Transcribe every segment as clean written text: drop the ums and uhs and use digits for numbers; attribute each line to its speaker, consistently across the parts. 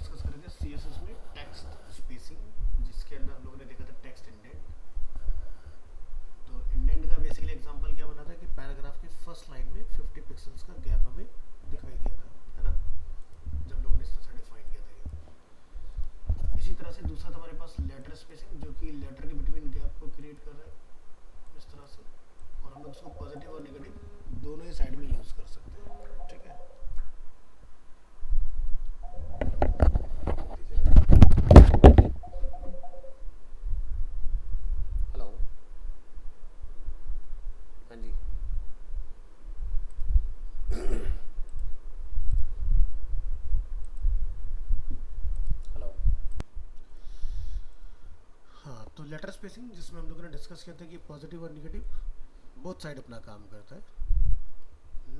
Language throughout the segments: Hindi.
Speaker 1: डिस्कस करेंगे सीएसएस में टेक्स्ट स्पेसिंग, जिसके अंदर हम लोगों ने देखा था टेक्स्ट इंडेंट। तो इंडेंट का बेसिकली एग्जांपल क्या बना था कि पैराग्राफ की फर्स्ट लाइन में 50 पिक्सल्स का गैप हमें दिखाई दिया था, है ना, जब लोगों ने इस तरह से डिफाइन किया था। इसी तरह से दूसरा था हमारे पास लेटर स्पेसिंग, जो कि लेटर के बिटवीन गैप को क्रिएट कर रहा है इस तरह से, और हम लोग उसको पॉजिटिव और नेगेटिव दोनों ही साइड में यूज़ कर सकते हैं। ठीक है, हेलो, हाँ जी, हेलो। हाँ, तो लेटर स्पेसिंग जिसमें हम लोगों ने डिस्कस किया था कि पॉजिटिव और निगेटिव बोथ साइड अपना काम करता है।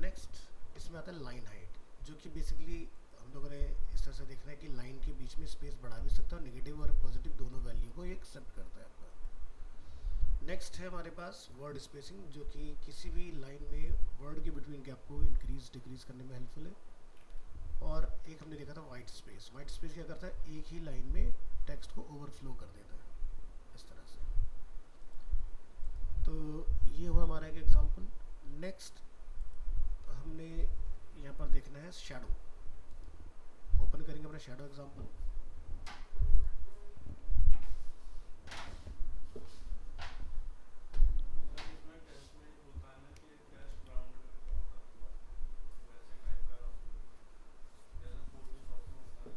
Speaker 1: नेक्स्ट इसमें आता है लाइन हाइट, जो कि बेसिकली हम लोगों ने इस तरह से देखना है कि लाइन के बीच में स्पेस बढ़ा भी सकता है और निगेटिव और पॉजिटिव दोनों वैल्यू को एक्सेप्ट करता है आपका। नेक्स्ट है हमारे पास वर्ड स्पेसिंग, जो कि किसी भी लाइन में वर्ड के बिटवीन गैप को इंक्रीज डिक्रीज करने में हेल्पफुल है। और एक हमने देखा था वाइट स्पेस। वाइट स्पेस क्या करता है, एक ही लाइन में टेक्स्ट को ओवरफ्लो कर देता है इस तरह से। तो ये हुआ हमारा एक एग्जांपल। नेक्स्ट हमने यहाँ पर देखना है शैडो। ओपन करेंगे अपना शैडो एग्जांपल।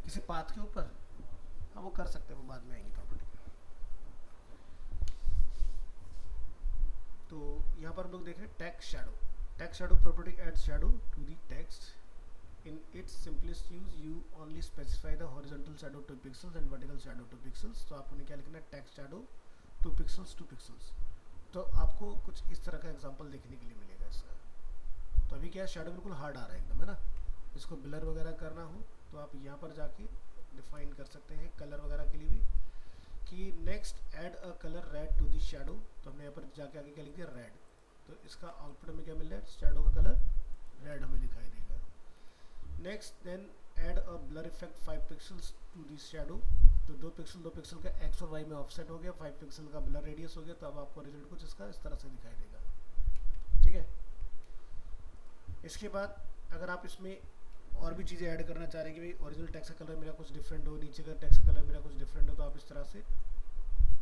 Speaker 1: किसी पाथ के ऊपर, हाँ वो कर सकते हैं, वो बाद में आएंगी प्रॉपर्टी। तो यहाँ पर हम लोग देख रहे हैं text shadow. Text shadow property adds shadow to the text. In its simplest use, you only specify the horizontal shadow 2 pixels and vertical shadow 2 pixels. तो आपको क्या लिखना है, text shadow 2 pixels 2 pixels। तो आपको कुछ इस तरह का एग्जांपल देखने के लिए मिलेगा इसका। तो अभी क्या है, शैडो बिल्कुल हार्ड आ रहा है एकदम, है ना। इसको ब्लर वगैरह करना हो तो आप यहाँ पर जाके डिफाइन कर सकते हैं कलर वगैरह के लिए भी, कि next add a colour red to the shadow. तो हमने यहाँ पर जाके आगे क्या लिख दिया, रेड। तो इसका आउटपुट में क्या मिल रहा है, शैडो का कलर रेड हमें दिखाई देगा। Next then add a blur effect 5 pixels to this shadow. तो 2 पिक्सल का एक्स और वाई में ऑफसेट हो गया, 5 पिक्सल का ब्लर रेडियस हो गया। तो अब आपको रिजल्ट कुछ इसका इस तरह से दिखाई देगा। ठीक है, इसके बाद अगर आप इसमें और भी चीज़ें ऐड करना चाह रहे हैं कि भाई ओरिजिनल टेक्स्ट का कलर मेरा कुछ डिफरेंट हो, नीचे का टेक्स्ट का कलर मेरा कुछ डिफरेंट हो, तो आप इस तरह से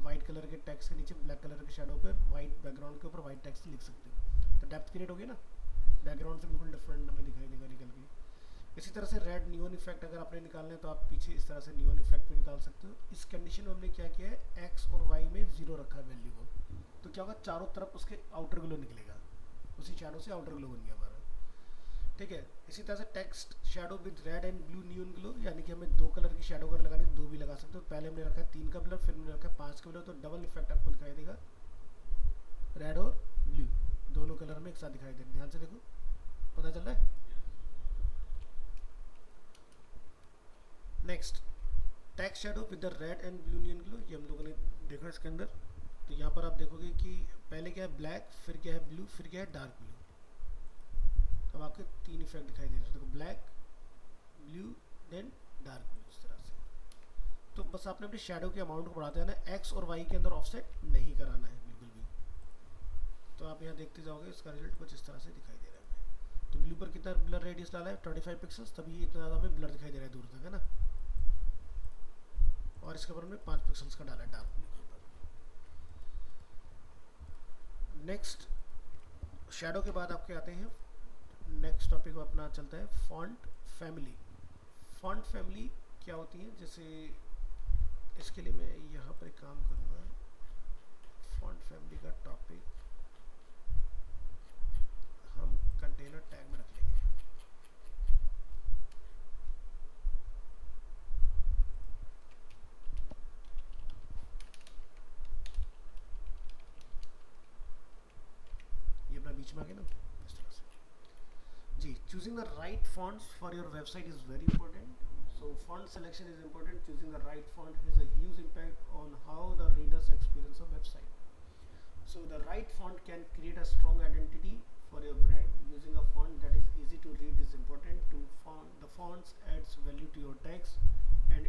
Speaker 1: वाइट कलर के टेक्स्ट के नीचे ब्लैक कलर के शैडो पर वाइट बैकग्राउंड के ऊपर वाइट टेक्स्ट लिख सकते हो। तो डेप्थ क्रिएट होगी ना, बैकग्राउंड से बिल्कुल डिफरेंट हमें दिखाई देगा निकल के। इसी तरह से रेड नियॉन इफेक्ट अगर आपने निकालना है तो आप पीछे इस तरह से नियॉन इफेक्ट भी निकाल सकते हो। इस कंडीशन में हमने क्या किया है, एक्स और वाई में 0 रखा है वैल्यू को। तो क्या होगा, चारों तरफ उसके आउटर ग्लो निकलेगा, उसी शैडो से आउटर ग्लो बन गया हमारा। ठीक है, इसी तरह से text shadow with red and blue neon glow, यानी कि हमें 2 कलर की शैडो अगर लगानी है 2 भी लगा सकते हो। पहले हमने रखा है 3 का ब्लर, फिर हमने रखा है 5 का ब्लर, तो डबल इफेक्ट आपको दिखाई देगा, रेड और ब्लू दोनों कलर में एक साथ दिखाई दे। ध्यान से देखो, पता चल रहा है। Next text shadow with the red and blue neon glow, ये हम लोगों ने देखा इसके अंदर। तो यहाँ पर आप देखोगे कि पहले क्या है ब्लैक, फिर क्या है ब्लू, फिर क्या है डार्क ब्लू। अब आपके 3 इफेक्ट दिखाई दे रहे हैं, देखो black, blue, then dark blue इस तरह से। तो बस आपने अपने शैडो के अमाउंट को बढ़ाते जाना है, एक्स और वाई के अंदर ऑफसेट नहीं कराना है बिल्कुल भी। तो आप यहाँ देखते जाओगे, इसका रिजल्ट कुछ इस तरह से दिखाई दे रहा है। तो ब्लू पर कितना ब्लर रेडियस डाला है, 25 पिक्सल्स, तभी इतना ज़्यादा हमें ब्लर दिखाई दे रहा है दूर तक, है ना। और इसके ऊपर हमने 5 पिक्सल्स का डाला है डार्क ब्लू के ऊपर। नेक्स्ट शैडो के बाद आपके आते हैं, नेक्स्ट टॉपिक अपना चलता है फॉन्ट फैमिली। फॉन्ट फैमिली क्या होती है, जैसे इसके लिए मैं यहाँ पर एक काम करूँगा, फॉन्ट फैमिली का टॉपिक हम कंटेनर टैग में रख लेंगे। ये अपना बीच में आ गया ना इस तरह से। जी, choosing the right fonts for your website is very important. So font selection is important. Choosing the right font has a huge impact on how the readers experience a website. So the right font can create a strong identity for your brand. Using a font that is easy to read is important. The fonts adds value to your text and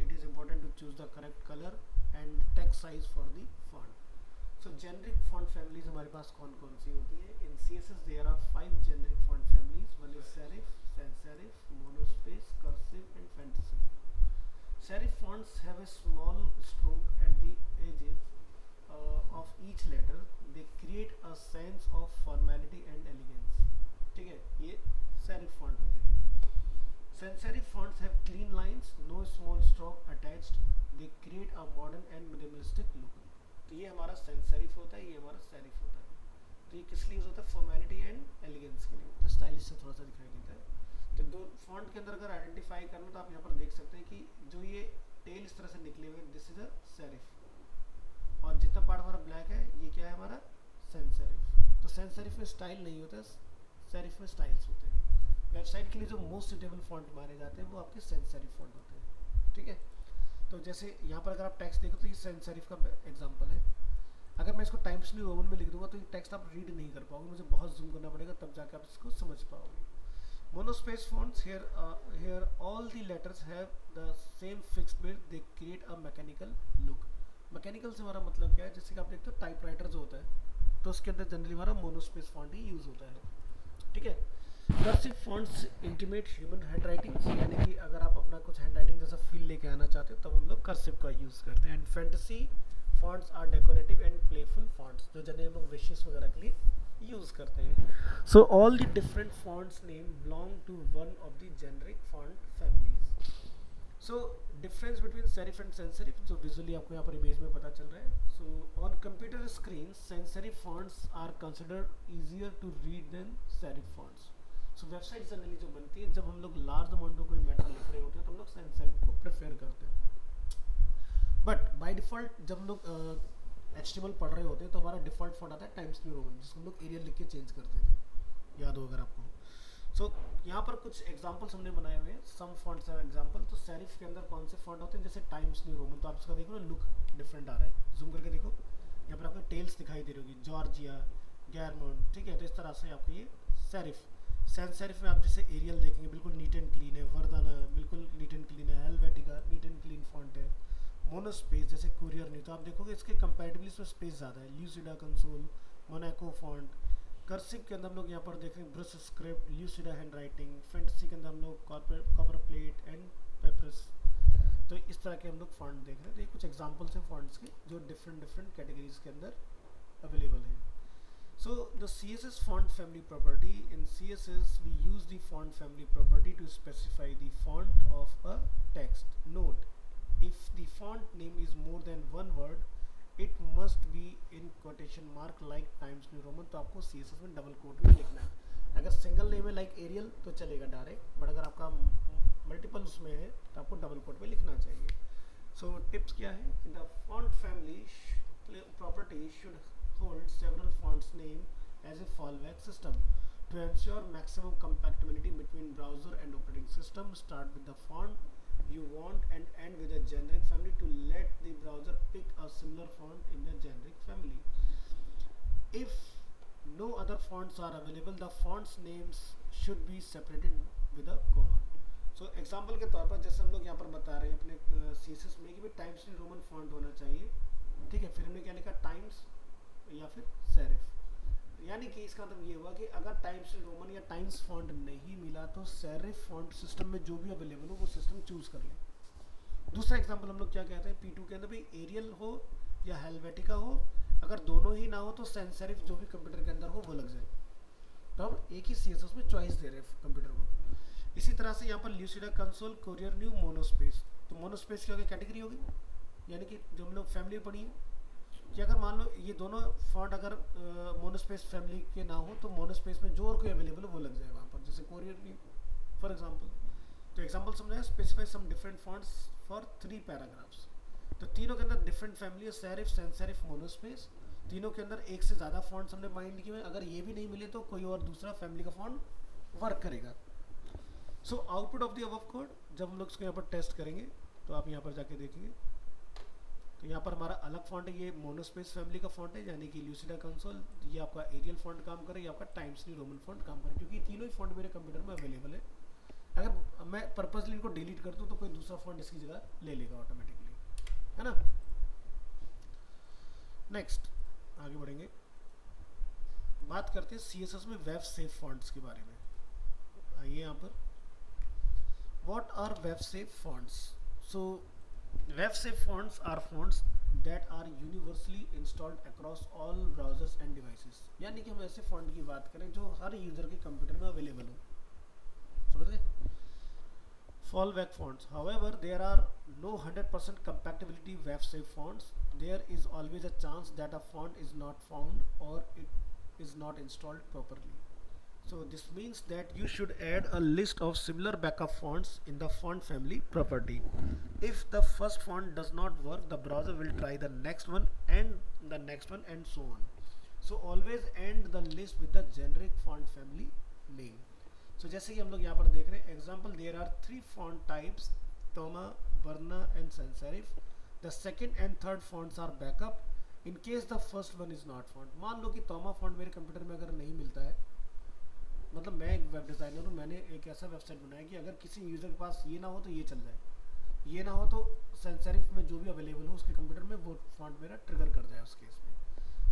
Speaker 1: the correct colour and text size for the font. So generic font families हमारे पास कौन कौन सी होती है? In CSS there are 5 generic font families. One is serif, sans serif, monospace, cursive and fantasy. Serif fonts have a small stroke at the edges of each letter. They create a sense of formality and elegance. ठीक है, ये serif font होते हैं. Sans serif fonts have clean lines, no small stroke attached. They create a modern and minimalistic look. तो ये हमारा sans serif होता है, ये हमारा serif होता है. तो ये किस लिए यूज होता है? फॉर्मेलिटी एंड एलिगेंस के लिए, तो स्टाइलिश से थोड़ा सा दिखाई देता है. तो दो फॉन्ट के अंदर अगर आइडेंटिफाई करना तो आप यहाँ पर देख सकते हैं कि जो ये टेल इस तरह से निकले हुए, दिस इज अ सेरिफ, और जितना पार्ट हमारा ब्लैक है ये क्या है? हमारा sans serif. तो sans serif में स्टाइल नहीं होता, सेरिफ में स्टाइल्स होते हैं. वेबसाइट के लिए जो मोस्ट सुटेबल फॉन्ट माने जाते हैं वो आपके sans serif फॉन्ट होते हैं. ठीक है, तो जैसे यहाँ पर अगर आप टेक्स्ट देखो तो ये sans serif का एग्जाम्पल है. अगर मैं इसको टाइम्स न्यू रोमन में लिख दूंगा तो ये टेक्स्ट आप रीड नहीं कर पाओगे, मुझे बहुत जूम करना पड़ेगा तब जाके आप इसको समझ पाओगे. Monospace fonts, here all the letters have the same fixed width. They create a mechanical look. Mechanical से हमारा मतलब क्या है? जैसे कि आप देखते हो टाइपराइटर जो होता है तो उसके अंदर जनरली हमारा मोनोस्पेस फॉन्ट ही यूज होता है. ठीक है. Cursive fonts intimate human hand writing, यानी कि अगर आप अपना कुछ हैंड राइटिंग जैसा फील लेके आना चाहते हो तब हम लोग कर्सिव का यूज करते हैं. And fantasy fonts are decorative and playful fonts, जो जनरली हम लोग विशेस वगैरह के लिए यूज करते हैं. So all the different fonts name belong to one of the generic font families. So difference between serif and sans serif जो visually आपको यहाँ पर इमेज में पता चल रहा है. So on computer screens sans serif fonts are considered easier to read than serif fonts. So website generally जो बनती है जब हम लोग लार्ज अमाउंट में कोई मैटर लिख रहे होते हैं तो हम लोग sans serif को प्रेफर करते हैं. बट बाय डिफ़ॉल्ट जब हम लोग HTML पढ़ रहे होते हैं तो हमारा डिफ़ॉल्ट फॉन्ट आता है टाइम्स न्यू रोमन, जिसको हम लोग एरियल लिख के चेंज करते थे, याद हो अगर आपको. सो यहाँ पर कुछ एग्जांपल्स हमने बनाए हुए हैं. सम फॉन्ट्स आर एग्जांपल. तो सेरिफ के अंदर कौन से फॉन्ट होते हैं? जैसे टाइम्स न्यू रोमन, तो आप इसका देखो ना लुक डिफरेंट आ रहा है. जूम करके देखो, यहाँ पर आपको टेल्स दिखाई दे रही होगी, जॉर्जिया, गैरमोंट. ठीक है, तो इस तरह से आपको ये सेरिफ. sans serif में आप जैसे एरियल देखेंगे बिल्कुल नीट एंड क्लीन है, वर्दाना बिल्कुल नीट एंड क्लीन है, Helvetica neat and clean font है. मोनोस्पेस जैसे कुरियर न्यू, तो आप देखोगे इसके कंपैरेटिवली इसमें स्पेस ज़्यादा है. Lucida Console, Monaco font. Cursive के अंदर हम लोग यहाँ पर देख रहे हैं Brush Script, Lucida handwriting. Fantasy के अंदर हम लोग कॉपर प्लेट एंड पेपरस. तो इस तरह के हम लोग फॉन्ट देख रहे हैं. तो ये कुछ एग्जांपल्स हैं फॉन्ट्स के जो डिफरेंट कैटेगरीज के अंदर अवेलेबल हैं. So the CSS font family property, in CSS we use the font family property to specify the font of a text. Note, if the font name is more than one word, it must be in quotation mark like Times New Roman. तो आपको CSS में डबल कोट में लिखना है. अगर सिंगल नेम है लाइक एरियल तो चलेगा डायरेक्ट, बट अगर आपका मल्टीपल उसमें है तो आपको डबल कोट में लिखना चाहिए. So टिप्स क्या है? The font family property should hold several fonts name as a fallback system to ensure maximum compatibility between browser and operating system. Start with the font you want and end with a generic family to let the browser pick a similar font in the generic family. If no other fonts are available, the fonts names should be separated with a comma. So example के तौर पर जैसे हम लोग यहाँ पर बता रहे हैं अपने CSS में कि भाई टाइम्स न्यू रोमन फॉन्ट होना चाहिए. ठीक है, फिर हमने क्या लिखा? टाइम्स या फिर सेरिफ. यानी कि इसका मतलब ये हुआ कि अगर टाइम्स न्यू रोमन या टाइम्स फॉन्ट नहीं मिला तो सेरिफ फॉन्ट सिस्टम में जो भी अवेलेबल हो वो सिस्टम चूज कर ले. दूसरा एग्जांपल हम लोग क्या कहते हैं? P2 के अंदर भी एरियल हो या हेलवेटिका हो, अगर दोनों ही ना हो तो sans serif जो भी कंप्यूटर के अंदर हो वो लग जाए. तो हम एक ही CSS में चॉइस दे रहे हैं कंप्यूटर को. इसी तरह से यहाँ पर ल्यूसिडा कंसोल, कुरियर न्यू, मोनोस्पेस. तो मोनोस्पेस की कैटेगरी होगी, यानी कि जो हम लोग फैमिली पढ़ी है कि अगर मान लो ये दोनों फॉन्ट अगर मोनोस्पेस फैमिली के ना हो तो मोनोस्पेस में जो और कोई अवेलेबल हो वो लग जाए वहाँ पर, जैसे कुरियर न्यू फॉर एग्जांपल. तो एग्जांपल समझाया, specify some different fonts for 3 paragraphs. तो तीनों के अंदर डिफरेंट फैमिली है, सेरिफ, sans serif, मोनोस्पेस. तीनों के अंदर एक से ज़्यादा फॉन्ट्स हमने माइंड किए हुए. अगर ये भी नहीं मिले तो कोई और दूसरा फैमिली का फॉन्ट वर्क करेगा. So output of the above code जब हम लोग इसको यहाँ पर टेस्ट करेंगे तो आप यहाँ पर जाके देखेंगे तो यहाँ पर हमारा अलग फॉन्ट है, ये मोनोस्पेस फैमिली का फॉन्ट है, यानी कि ल्यूसिडा कंसोल. ये आपका एरियल फॉन्ट काम करे, ये आपका टाइम्स न्यू रोमन फॉन्ट काम करे, क्योंकि तीनों ही फॉन्ट मेरे कंप्यूटर में अवेलेबल है. अगर मैं पर्पसली इनको डिलीट कर दूँ तो कोई दूसरा फॉन्ट इसकी जगह ले लेगा ऑटोमेटिकली. है ना। नेक्स्ट आगे बढ़ेंगे, बात करते हैं CSS में वेब सेफ फॉन्ट्स के बारे में। आइए यहाँ पर, what are web safe fonts? So web safe fonts are fonts that are universally installed across all browsers and devices। यानी कि हम ऐसे फॉन्ट की बात करें जो हर यूजर के कंप्यूटर में अवेलेबल हो, समझ गए। fallback fonts, however there are no 100% compatibility web safe fonts। There is always a chance that a font is not found or it is not installed properly। So this means that you should add a list of similar backup fonts in the font family property। If the first font does not work, the browser will try the next one and the next one and so on। So always end the list with the generic font family name। So जैसे कि हम लोग यहाँ पर देख रहे हैं example, there are 3 font types, Toma, Varna and sans serif। The second and third fonts are backup in case the first one is not found। मान लो कि Toma font मेरे कंप्यूटर में अगर नहीं मिलता है, मतलब मैं एक वेब डिज़ाइनर हूँ, मैंने एक ऐसा वेबसाइट बनाया कि अगर किसी यूज़र के पास ये ना हो तो ये चल जाए, ये ना हो तो sans serif में जो भी अवेलेबल हो उसके कंप्यूटर में वो फॉन्ट मेरा ट्रिगर कर जाए उस केस में।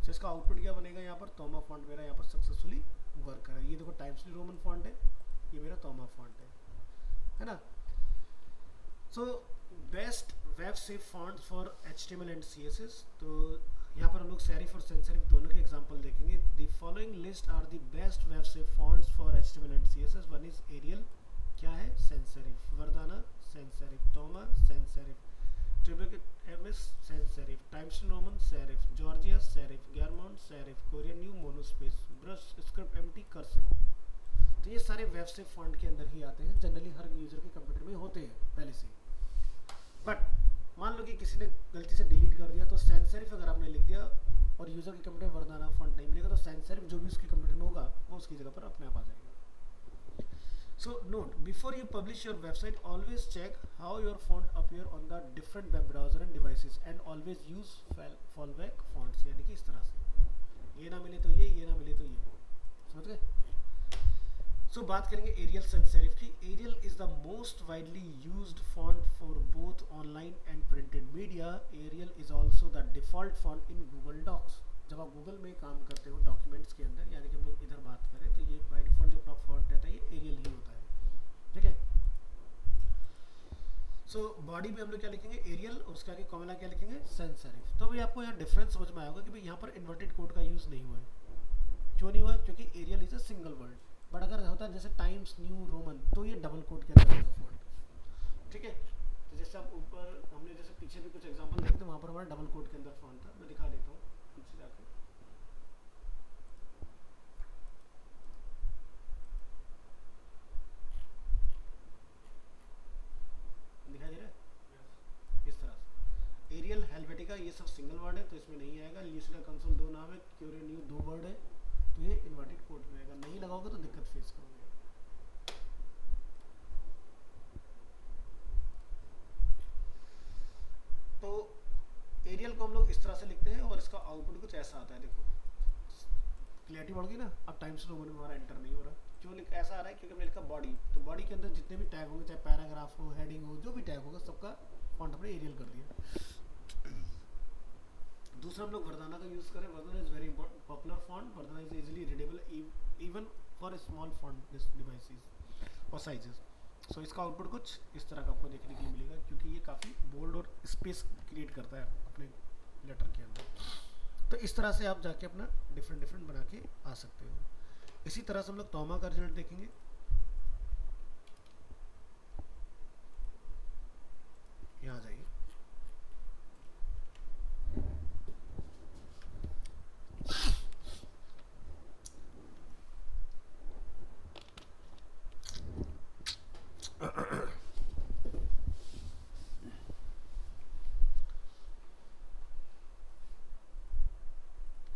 Speaker 1: तो इसका आउटपुट क्या बनेगा, यहाँ पर तोमा फॉन्ट मेरा यहाँ पर सक्सेसफुली वर्क कर रहा है। ये देखो टाइम्स न्यू रोमन फॉन्ट है, ये मेरा तोमा फॉन्ट है ना। So best web safe font for HTML and CSS। तो यहाँ पर हम लोग सेरिफ और sans serif दोनों के एग्जांपल देखेंगे। The following list are the best web safe fonts for HTML and CSS। One is Arial, क्या है, sans serif, Verdana sans serif, Tahoma sans serif, Trebuchet MS sans serif, Times New Roman serif, Georgia serif, Garamond serif, Courier New monospace, Brush Script MT cursive. तो ये सारे वेब सेफ फॉन्ट के अंदर ही आते हैं, जनरली हर यूजर के कंप्यूटर में होते हैं पहले से। बट मान लो कि किसी ने गलती से डिलीट कर दिया, तो sans serif अगर आपने लिख दिया और यूजर के कंप्यूटर में वर्दाना फॉन्ट नहीं मिलेगा, तो sans serif जो भी उसके कंप्यूटर में होगा वो उसकी जगह पर अपने आप आ जाएगा। So note, before you publish your website, always check how your font appear on the different web browser and devices and always use fallback fonts। यानी कि इस तरह से, ये ना मिले तो ये ना मिले तो ये, समझ गए। So बात करेंगे एरियल sans serif की। Arial is the most widely used font for both online and printed media. Arial is also the default font in Google Docs. जब आप गूगल में काम करते हो डॉक्यूमेंट्स के अंदर, यानी कि हम लोग इधर बात करें तो ये बाय डिफॉल्ट जो अपना फॉन्ट रहता है ये एरियल ही होता है, ठीक है। सो बॉडी में हम लोग क्या लिखेंगे, एरियल, और उसके आगे कॉमा क्या लिखेंगे, sans serif। तो भाई आपको यहाँ डिफरेंस समझ में आएगा कि भाई यहाँ पर इन्वर्टेड कोड का यूज़ नहीं हुआ है। क्यों नहीं हुआ है, क्योंकि Arial is a single word. But अगर होता है जैसे टाइम्स न्यू रोमन, तो ये डबल कोड के अंदर होगा फॉन्ट, ठीक है। तो जैसे आप ऊपर हमने जैसे पीछे भी कुछ एग्जांपल देखते हैं, वहाँ पर हमारा डबल कोड के अंदर फॉन्ट था। मैं दिखा देता हूँ पीछे जाकर, दिखाई दे रहा है इस तरह से। एरियल, हेल्वेटिका ये सब सिंगल वर्ड है तो इसमें नहीं आएगा। ल्यूसिडा कंसोल 2 नाम है, क्यूरियन न्यू 2 वर्ड है, तो ये इन्वर्टेड कोड में आएगा। नहीं लगाओगे तो दिक्कत फेस करोगे। तो एरियल को हम लोग इस तरह से लिखते हैं और इसका आउटपुट कुछ ऐसा आता है। देखो क्लियरिटी बढ़ गई ना। अब टाइम्स न्यू रोमन में हमारा एंटर नहीं हो रहा, क्यों ऐसा आ रहा है, क्योंकि हमने लिखा बॉडी। तो बॉडी के अंदर जितने भी टैग होंगे, चाहे पैराग्राफ हो, हेडिंग हो, जो भी टैग होगा सबका फॉन्ट हमने एरियल कर दिया। दूसरा हम लोग वर्दाना का यूज़ करें। Verdana is very important popular font. Verdana is easily readable even for small font devices और साइजेस। सो इसका आउटपुट कुछ इस तरह का आपको देखने के लिए मिलेगा, क्योंकि ये काफ़ी बोल्ड और स्पेस क्रिएट करता है अपने लेटर के अंदर। तो इस तरह से आप जाके अपना डिफरेंट बना के आ सकते हो। इसी तरह से हम लोग तोमा का रिजल्ट देखेंगे। यहाँ आ जाइए।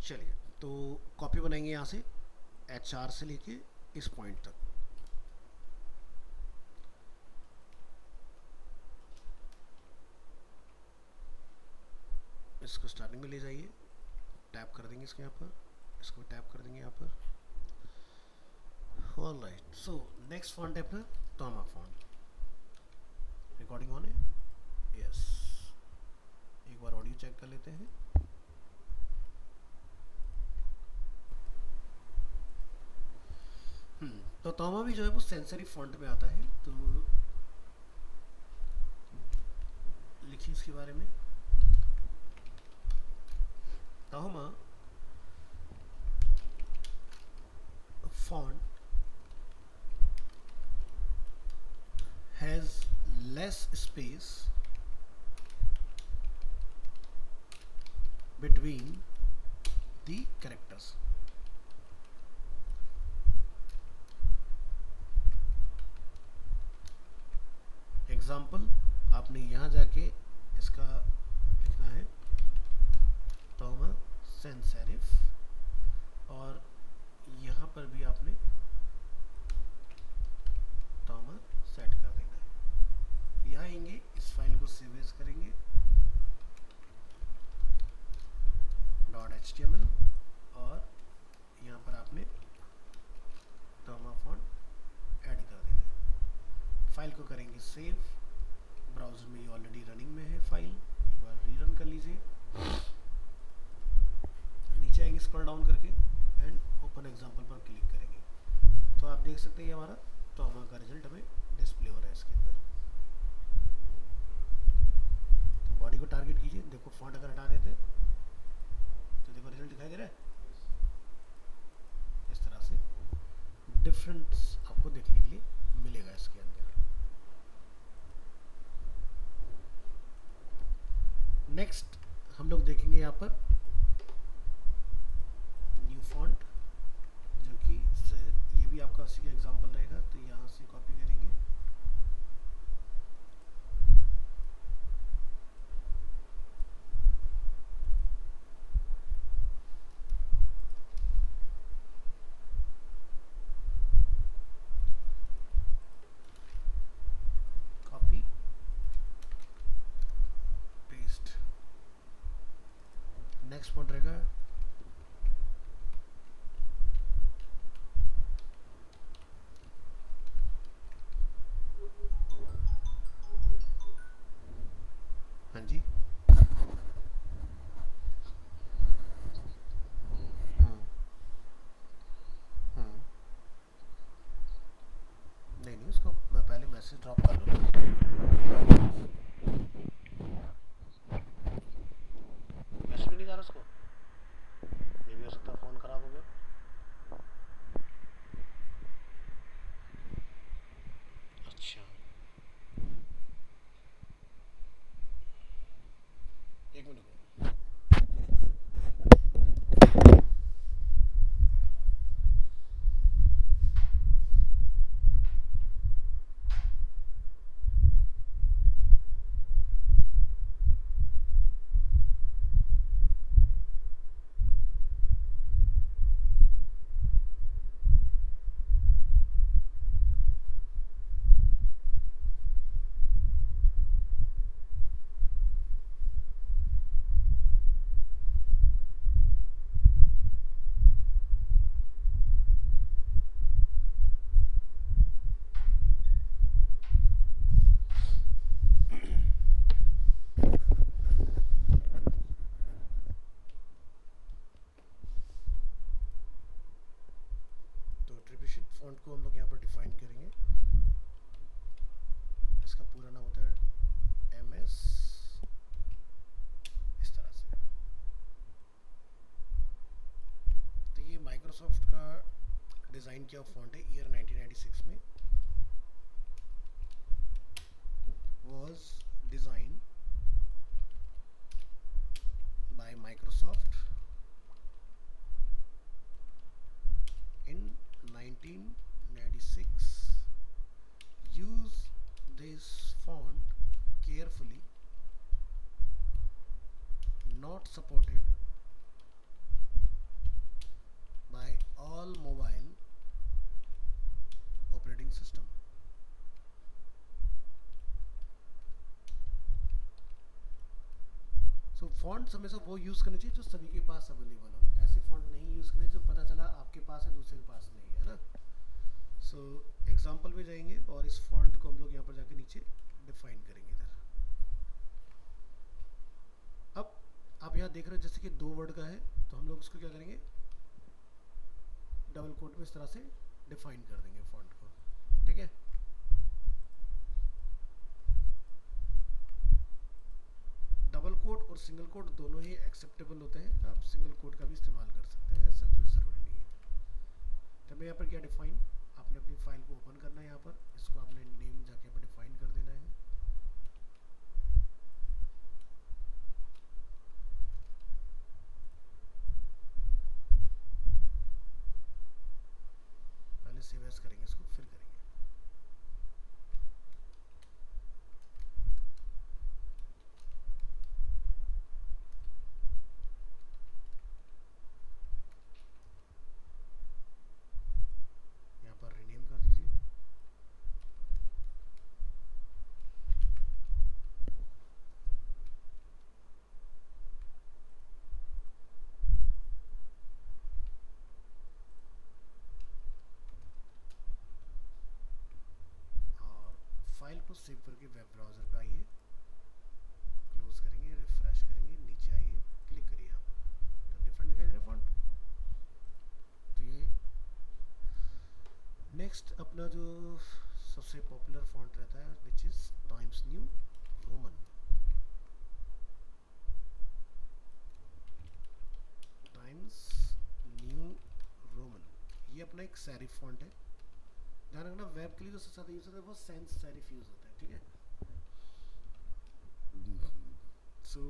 Speaker 1: चलिए, तो कॉपी बनाएंगे यहाँ से HR से लेके इस पॉइंट तक। इसको स्टार्टिंग में ले जाइए, टैप कर देंगे इसके यहाँ पर, इसको टैप कर देंगे यहाँ पर। ऑलराइट, सो नेक्स्ट फॉन्ट है अपना तोमा फॉन्ट। रिकॉर्डिंग ऑन है, यस। एक बार ऑडियो चेक कर लेते हैं। तो तोमा भी जो है वो सेंसरी फॉन्ट में आता है। तो लिखिए इसके बारे में। तोमा font has less space between the characters. Example आपने यहाँ जाके इसका लिखना है तोमा सैंस सेरिफ, और यहाँ पर भी आपने तोमा सेट कर देना है। यहाँ आएंगे, इस फाइल को सेव एज करेंगे .html, और यहाँ पर आपने तोमा फॉन्ट ऐड कर देना है। फाइल को करेंगे सेव। ब्राउज़र में ये ऑलरेडी रनिंग में है फाइल, एक बार रीरन कर लीजिए। नीचे आएंगे स्क्रॉल डाउन करके एंड ओपन एग्जाम्पल पर क्लिक करेंगे, तो आप देख सकते हैं ये हमारा तोमा का रिजल्ट हमें डिस्प्ले हो रहा है इसके अंदर। तो बॉडी को टारगेट कीजिए, देखो फॉन्ट अगर हटा देते तो देखो रिजल्ट दिखाई दे रहा है। इस तरह से डिफरेंस आपको देखने के लिए मिलेगा इसके अंदर। नेक्स्ट हम लोग देखेंगे यहाँ पर न्यू फॉन्ट, जो कि ये भी आपका उसी का एग्जाम्पल रहेगा। तो यहाँ से कॉपी करेंगे, कॉपी पेस्ट। नेक्स्ट फॉन्ट रहेगा हाँ जी नहीं उसको मैं पहले मैसेज ड्रॉप कर लूँगा। मैसेज भी नहीं जा रहा उसको, ये भी हो सकता है फ़ोन ख़राब हो गया। अच्छा एक मिनट। फॉन्ट को हम लोग यहाँ पर डिफाइन करेंगे। इसका पूरा नाम होता है MS, इस तरह से। तो ये माइक्रोसॉफ्ट का डिज़ाइन किया फॉन्ट है, ईयर 1996 में। was designed by Microsoft in 1996. Use this font carefully. Not supported by all mobile operating system. So fonts हमेशा वो यूज़ करना चाहिए जो सभी के पास अवेलेबल हो। ऐसे फॉन्ट नहीं यूज़ करने जो पता चला आपके पास है दूसरे के पास नहीं है ना। सो एग्जांपल पे जाएंगे और इस फॉन्ट को हम लोग यहाँ पर जाके नीचे डिफाइन करेंगे इधर। अब आप यहाँ देख रहे हो जैसे कि 2 वर्ड का है, तो हम लोग उसको क्या करेंगे, डबल कोट में इस तरह से डिफाइन कर देंगे फॉन्ट को, ठीक है। डबल कोट और सिंगल कोट दोनों ही एक्सेप्टेबल होते हैं, आप सिंगल कोट का भी इस्तेमाल कर सकते हैं, ऐसा कोई ज़रूरी नहीं है। तो मैं यहाँ पर क्या डिफाइन, आपने अपनी फाइल को ओपन करना है, यहाँ पर इसको आपने नेम जाके पर डिफाइन कर देना है। पहले सेव एज करेंगे इसको, फिर करेंगे। यहाँ पर रीनेम कर दीजिए। और फाइल को सेव करके वेब ब्राउज़र पे आइए, क्लोज करेंगे, रिफ्रेश करेंगे, नीचे आइए, क्लिक करिए यहाँ पर, तो डिफरेंट दिखाई दे रहा है फॉन्ट। तो ये नेक्स्ट अपना जो सबसे पॉपुलर फॉन्ट रहता है, which is times New Roman. Times New Roman, ये अपना एक सेरिफ फॉन्ट है। ध्यान रखना, वेब के लिए जो सबसे ज़्यादा यूज़ होता है वो सेंस सेरिफ यूज़ होता है, ठीक है। So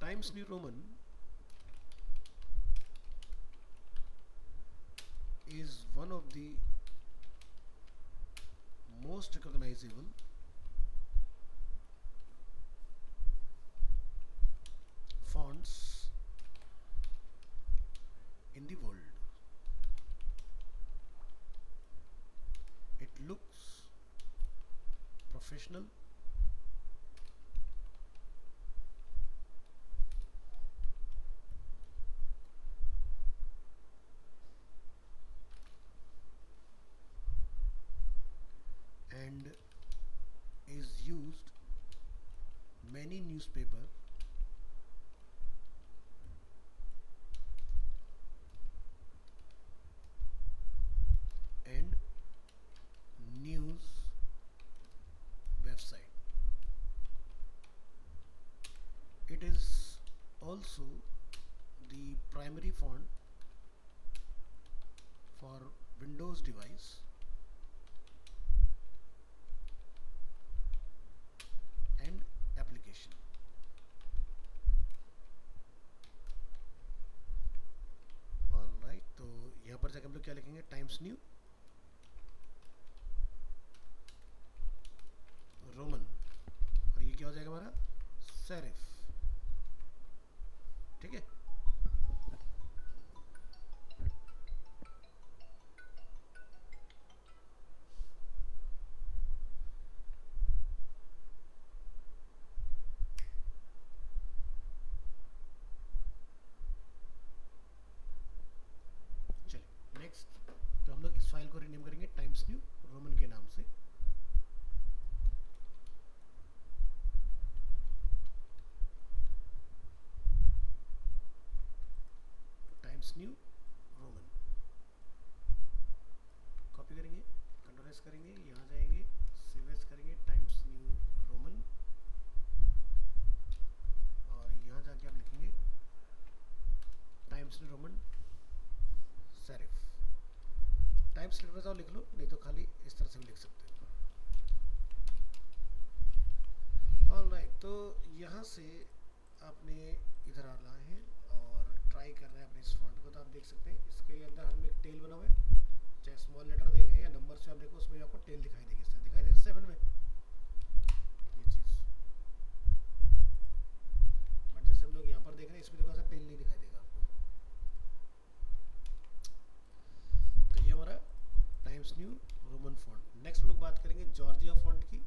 Speaker 1: Times New Roman is one of the most recognizable fonts in the world. It looks professional, and is used many newspaper and news website. It is also the primary font for Windows device and application. Alright, तो यहाँ पर जाकर हम लोग क्या लिखेंगे, टाइम्स न्यू रोमन, और ये क्या हो जाएगा हमारा सेरिफ, ठीक है। नेक्स्ट, तो हम लोग इस फाइल को रीनेम करेंगे टाइम्स न्यू रोमन के नाम से। टाइम्स न्यू रोमन कॉपी करेंगे, कंट्रोल एस करेंगे, यहाँ जाएंगे, सेव एज करेंगे टाइम्स न्यू रोमन, और यहाँ जाके आप लिखेंगे times New Roman serif. Times लिखना चाहो लिख लो, नहीं तो खाली इस तरह से भी लिख सकते हो। ऑलराइट, तो यहाँ से आपने इधर आना है और ट्राई कर रहे हैं अपने इस फॉन्ट को, तो आप देख सकते हैं इसके अंदर हमें एक टेल बना हुआ है, चाहे स्मॉल लेटर देखें या नंबर से आप देखो, उसमें आपको टेल दिखाई देगी, इस तरह दिखाई दे 7 में ये चीज़। बट जैसे हम लोग यहाँ पर देख रहे हैं, इसमें देखो ऐसा टेल नहीं दिखाई देगा आपको। तो ये हमारा times New Roman font. Next हम लोग बात करेंगे जॉर्जिया फॉन्ट की।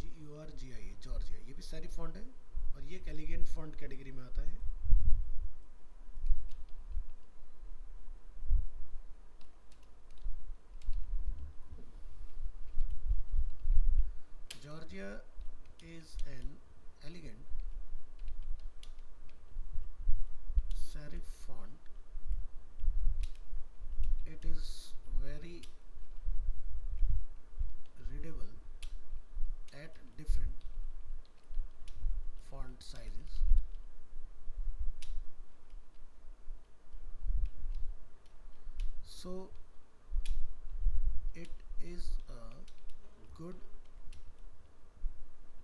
Speaker 1: GURGIA, जॉर्जिया, ये भी सेरिफ फॉन्ट है और ये एक एलिगेंट फॉन्ट कैटेगरी में आता है। Georgia is an elegant serif font. It is very readable at different font sizes. So it is a good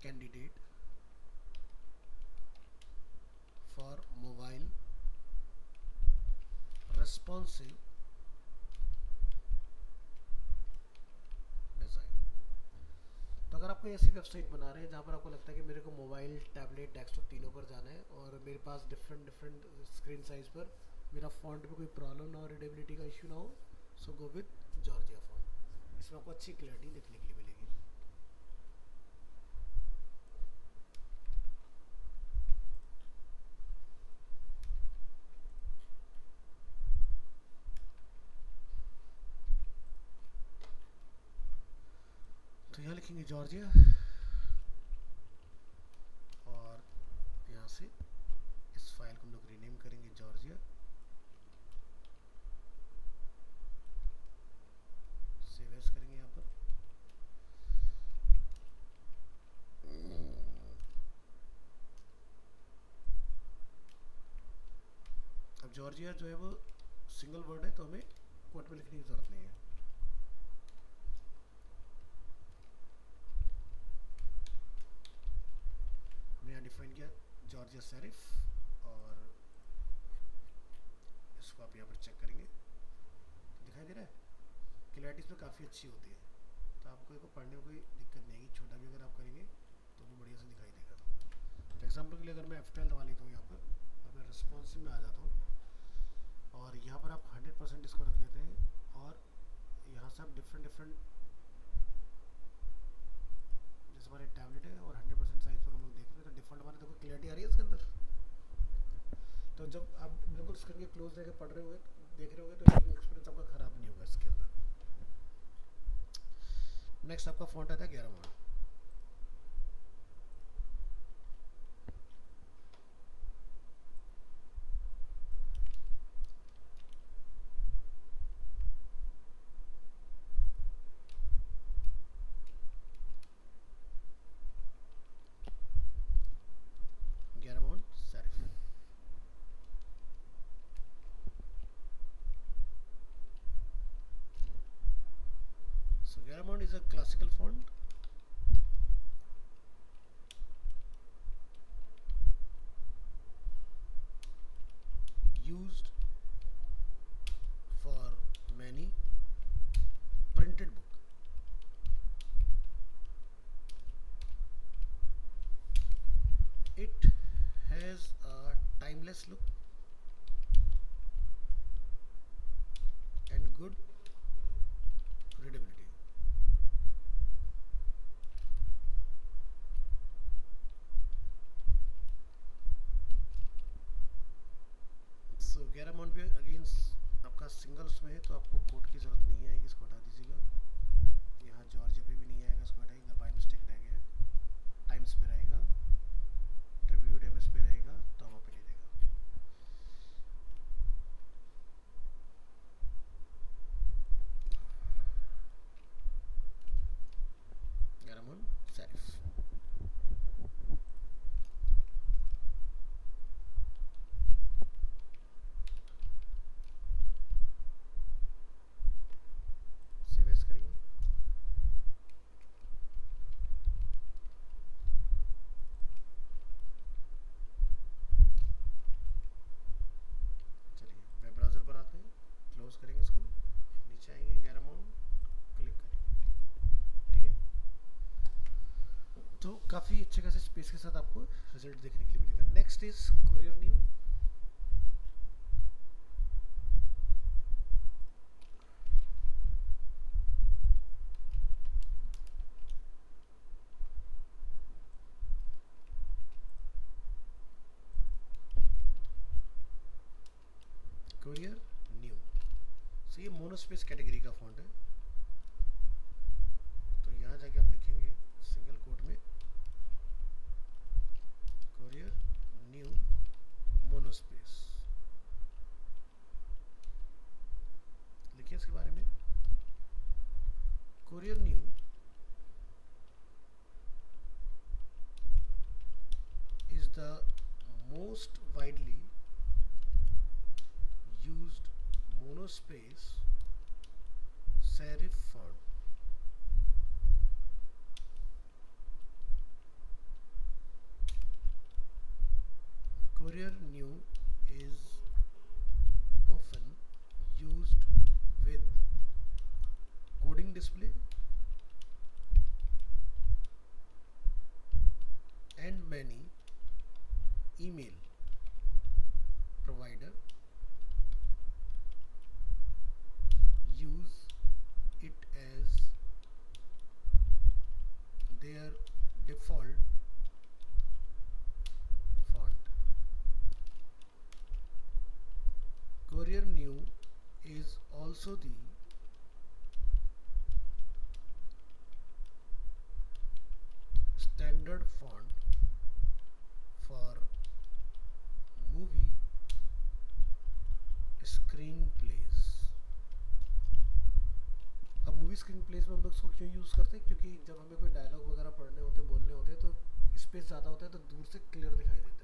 Speaker 1: candidate for mobile responsive design. तो अगर आप कोई ऐसी वेबसाइट बना रहे हैं जहाँ पर आपको लगता है कि मेरे को मोबाइल, टैबलेट, डेस्कटॉप तीनों पर जाना है और मेरे पास डिफरेंट स्क्रीन साइज पर मेरा फॉन्ट में कोई प्रॉब्लम ना हो, रीडेबिलिटी का इशू ना हो, सो गो विथ जॉर्जिया फॉन्ट। इसमें आपको अच्छी क्लैरिटी देखने के लिए मिलेगी। तो यहाँ लिखेंगे जॉर्जिया और यहाँ से इस फाइल को हम लोग रीनेम करेंगे जॉर्जिया। सेव एज करेंगे यहाँ पर। अब जॉर्जिया जो है वो सिंगल वर्ड है तो हमें कोट में लिखने की जरूरत नहीं है। हमने यहाँ डिफाइन किया जॉर्जिया सेरिफ और इसको आप यहाँ पर चेक करेंगे दिखाई दे रहा है। क्लैरिटी इसमें काफ़ी अच्छी होती है तो आपको इसको पढ़ने में कोई दिक्कत नहीं आएगी। छोटा भी अगर आप करेंगे तो भी बढ़िया से दिखाई देगा। तो एग्जाम्पल के लिए अगर मैं F12 दबा लेता हूँ यहाँ पर और मैं रिस्पॉन्सिव में आ जाता हूँ और यहाँ पर आप 100% इसको रख लेते हैं और यहाँ से आप डिफरेंट जैसे हमारे टैबलेट है और 100% साइज पर हम लोग देख रहे हैं तो डिफॉल्ट हमारे देखो क्लियरिटी आ रही है इसके अंदर। तो जब आप बिल्कुल स्क्रीन के क्लोज रहकर पढ़ रहे होंगे देख रहे होंगे तो एक्सपीरियंस आपका ख़राब नहीं होगा इसके अंदर। नेक्स्ट आपका फॉन्ट आता है गैरामोन। गैरामोन serif. So Garamond is a classical font used for many printed book. It has a timeless look and good readability. So Garamond भी अगेन आपका सिंगल्स में है तो आपको कोड की ज़रूरत नहीं आएगी, इसको हटा दीजिएगा। यहाँ जॉर्जिया पे भी नहीं आएगा, इसको हटाइएगा। बाय मिस्टेक रह गया, टाइम्स पे रहेगा, ट्रिब्यूट एमएस पे रहेगा तो वहाँ पे नहीं देगा। Garamond serif। सेव एज करेंगे। चलिए वेब ब्राउज़र पर आते हैं, क्लोज करेंगे इसको, नीचे आएंगे गैरामोन क्लिक करेंगे। ठीक है, तो काफ़ी अच्छे खासे स्पेस के साथ आपको रिजल्ट देखने के लिए मिलेगा। Next is Courier New. Courier New so ये मोनोस्पेस कैटेगरी का फॉन्ट है। तो यहाँ जाके आप लिखेंगे सिंगल कोट में न्यू मोनोस्पेस। लिखिए इसके बारे में। Courier new is the most widely used monospace serif font. Courier New is often used with coding display and many email provider use it as their default font. Courier New is also the standard font for movie screen place. अब मूवी स्क्रीन प्लेस में हम लोग इसको क्यों यूज़ करते हैं? क्योंकि जब हमें कोई डायलॉग वगैरह पढ़ने होते हैं, बोलने होते हैं, तो स्पेस ज़्यादा होता है तो दूर से क्लियर दिखाई देता है।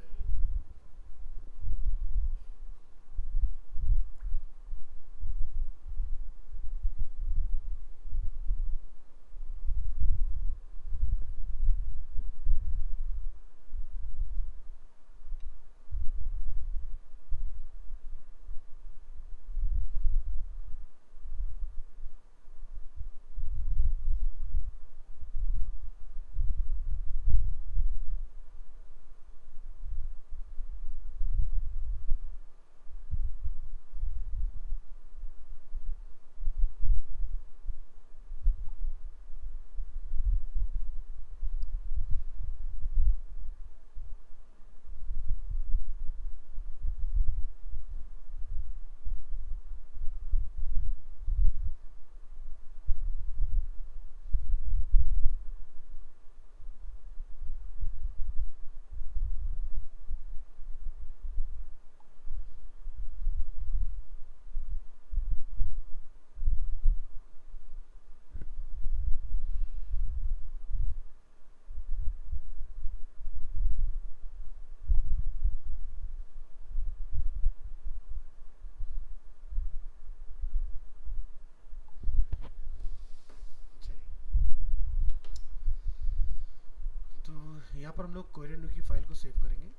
Speaker 1: तो यहाँ पर हम लोग कोरियर न्यू की फाइल को सेव करेंगे।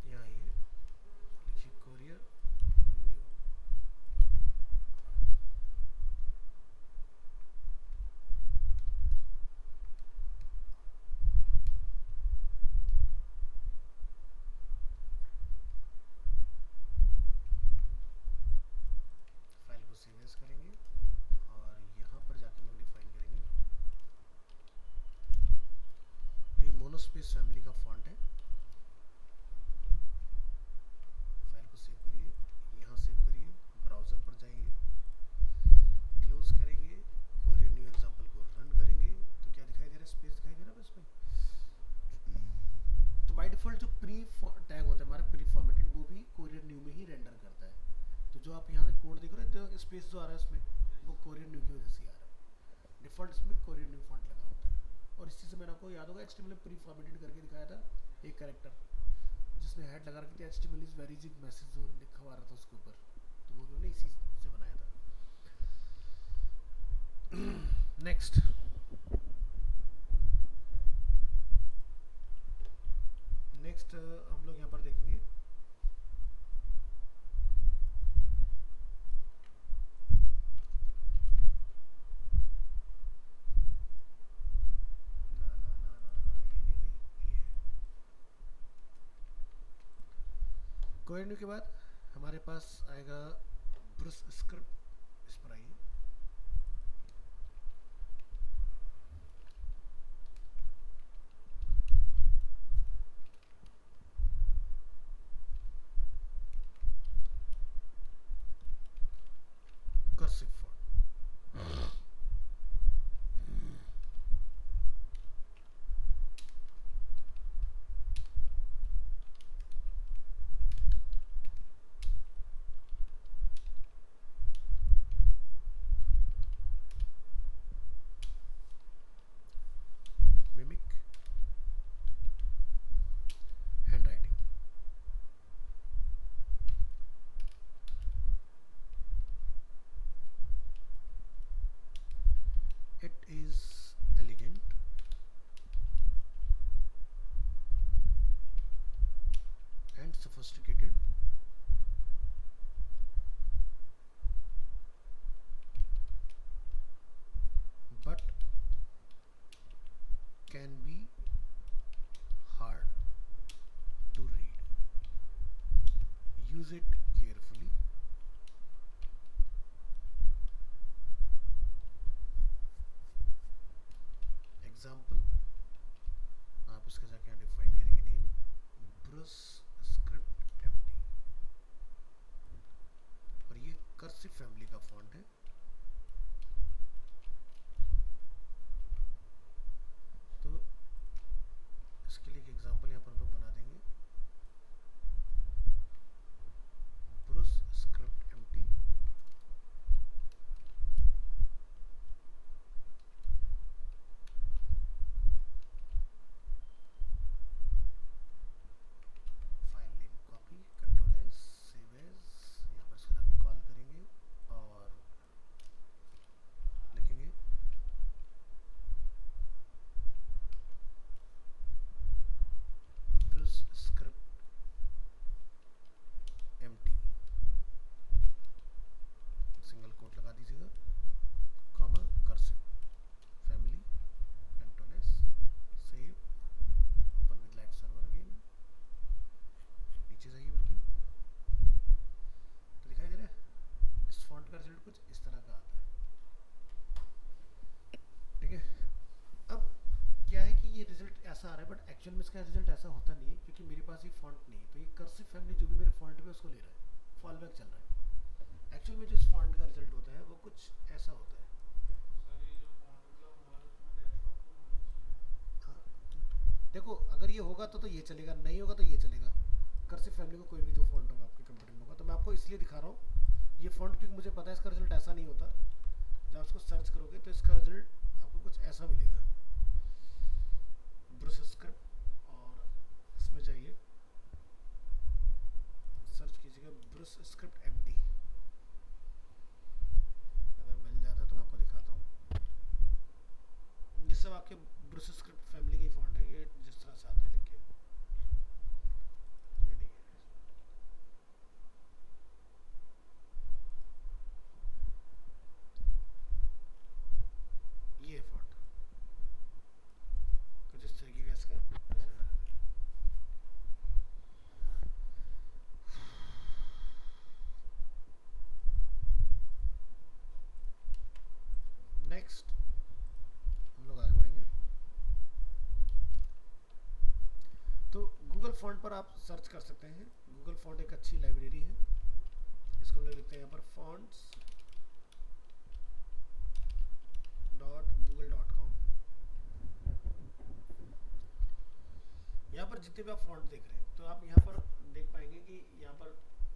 Speaker 1: यहाँ आइए, लिखिए कोरियर न्यू। फाइल को सेव एज करेंगे और यहाँ पर जाकर हम लोग डिफाइन करेंगे। तो ये मोनोस्पेस फैमिली का फॉन्ट है। फाइल को सेव करिए, यहाँ सेव करिए, ब्राउज़र पर जाइए, क्लोज करेंगे, कोरियर न्यू एग्जाम्पल को रन करेंगे। तो क्या दिखाई दे रहा है? स्पेस दिखाई दे रहा है इसमें। तो बाय डिफ़ॉल्ट जो प्री टैग होता है हमारा, प्री फॉर्मेटेड, वो भी कोरियर न्यू में ही रेंडर करता है। तो जो आप यहाँ से कोड देख रहे हैं, जो स्पेस जो आ रहा है इसमें, वो कोरियर न्यू की वजह से आ रहा है। डिफ़ॉल्ट इसमें कोरियर न्यू फॉन्ट लगा होता है। और इस चीज़ से मैंने आपको याद होगा HTML में प्री फॉर्मेटेड करके दिखाया था एक कैरेक्टर, जिसने हेड लगा रखी थी HTML इज वेरी जिग मैसेज जो लिखा हुआ रहा था उसके ऊपर। तो वो मैंने इसी से बनाया था। नेक्स्ट, हम लोग यहाँ पर देखेंगे कोरियर न्यू के बाद हमारे पास आएगा ब्रूस स्क्रिप्ट। इस पर आइए, cursive font. use it carefully. Example, आप इसके जाके यहाँ डिफाइन करेंगे नेम ब्रश स्क्रिप्ट एम्प्टी, और ये कर्सिव फैमिली का फॉन्ट है। तो इसके लिए एक एग्जांपल यहाँ पर हम लोग बना देंगे, Brush Script MT, file name copy, control S, save as, यहाँ पर इसको लाके कॉल करेंगे और लिखेंगे Brush Script MT, single quote लगा दीजिएगा, comma cursive family, control S, save, open with live server again, नीचे जाइए बिल्कुल, तो दिखाई दे रहा है इस फॉन्ट का रिजल्ट कुछ इस तरह का आता है। ठीक है, अब क्या है कि ये रिजल्ट ऐसा आ रहा है, बट एक्चुअल में इसका रिजल्ट ऐसा होता नहीं है, क्योंकि मेरे पास ये फॉन्ट नहीं है। तो ये कर्सिव फैमिली जो भी मेरे फॉन्ट पे उसको ले रहा है, फॉल बैक चल रहा है। एक्चुअल में जो इस फॉन्ट का रिजल्ट होता है वो कुछ ऐसा होता है। हाँ, देखो अगर ये होगा तो ये चलेगा, नहीं होगा तो ये चलेगा। कर्सिव फैमिली को कोई भी जो फॉन्ट होगा आपके कंप्यूटर में होगा। तो मैं आपको इसलिए दिखा रहा हूँ ये फॉन्ट, क्योंकि मुझे पता है इसका रिजल्ट ऐसा नहीं होता। जब उसको सर्च करोगे तो इसका रिजल्ट आपको कुछ ऐसा मिलेगा, ब्रश स्क्रिप्ट, और इसमें जाइए सर्च कीजिएगा ब्रश स्क्रिप्ट एम्प्टी, अगर मिल जाता तो मैं आपको दिखाता हूँ। ये सब आपके ब्रश स्क्रिप्ट फैमिली की फॉन्ट है, ये जिस तरह से आते हैं लिख के, ये नहीं है, ये फॉन्ट कुछ इस तरीके का इसका। नेक्स्ट हम लोग आगे बढ़ेंगे। तो गूगल फॉन्ट पर आप सर्च कर सकते हैं। गूगल फॉन्ट एक अच्छी लाइब्रेरी है। इसको हम लोग लिखते हैं यहाँ पर fonts.google.com। यहाँ पर जितने भी आप फॉन्ट देख रहे हैं, तो आप यहाँ पर देख पाएंगे कि यहाँ पर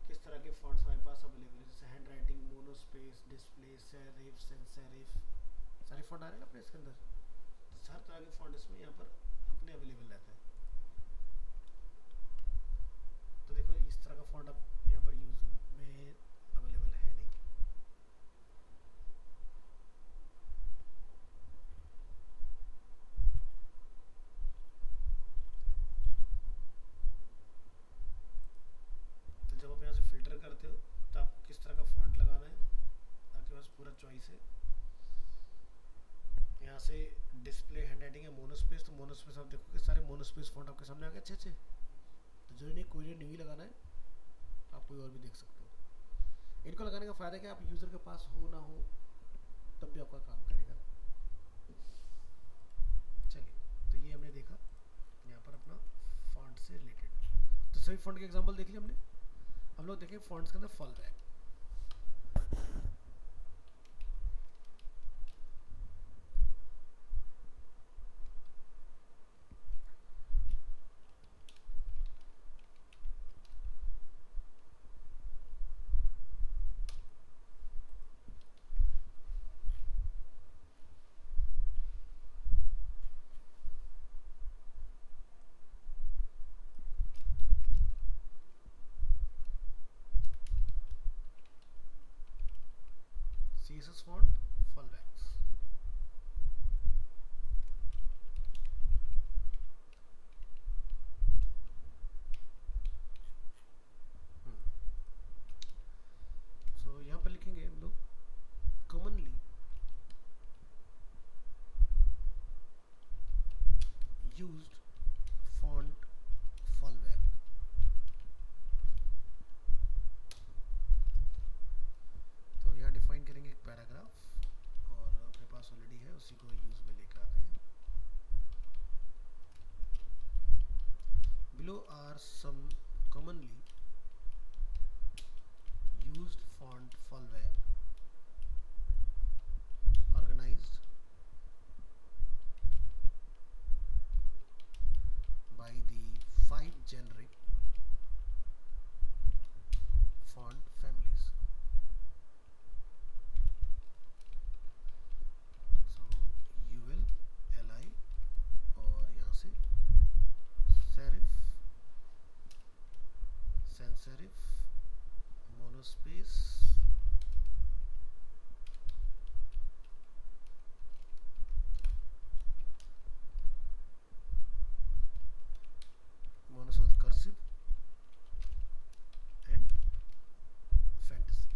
Speaker 1: किस तरह के फॉन्ट्स हमारे पास अवेलेबल है, जैसे hand writing, monospace, display, serif, sans serif, सारे फॉन्ट आ रहे हैं ना अपने इसके अंदर। तो हर तरह के फॉन्ट इसमें यहाँ पर अपने अवेलेबल रहते हैं। तो देखो इस तरह का फॉन्ट अब यहाँ पर यूज में अवेलेबल है नहीं। तो जब आप यहाँ से फिल्टर करते हो तो आपको किस तरह का फॉन्ट लगाना है, आपके पास पूरा चॉइस है। यहाँ से डिस्प्ले, हैंड राइटिंग है, मोनोस्पेस, तो मोनोस्पेस आप देखोगे सारे मोनोस्पेस फॉन्ट आपके सामने आ गए अच्छे अच्छे। तो जो नहीं कोई नहीं लगाना है, आप कोई और भी देख सकते हो। इनको लगाने का फ़ायदा क्या, आप यूज़र के पास हो ना हो तब भी आपका काम करेगा। चलिए, तो ये हमने देखा यहाँ पर अपना फॉन्ट से रिलेटेड। तो सभी फॉन्ट के एग्जांपल देख लिए हमने। हम लोग देखें फॉन्ट्स के अंदर fall back. CSS font fallbacks. So यहाँ पर लिखेंगे हम लोग commonly used font fallback। are some commonly used font fallback organized by the 5 generic font families. So UL, LI और यहाँ से serif, sans serif, monospace, monospace cursive and fantasy.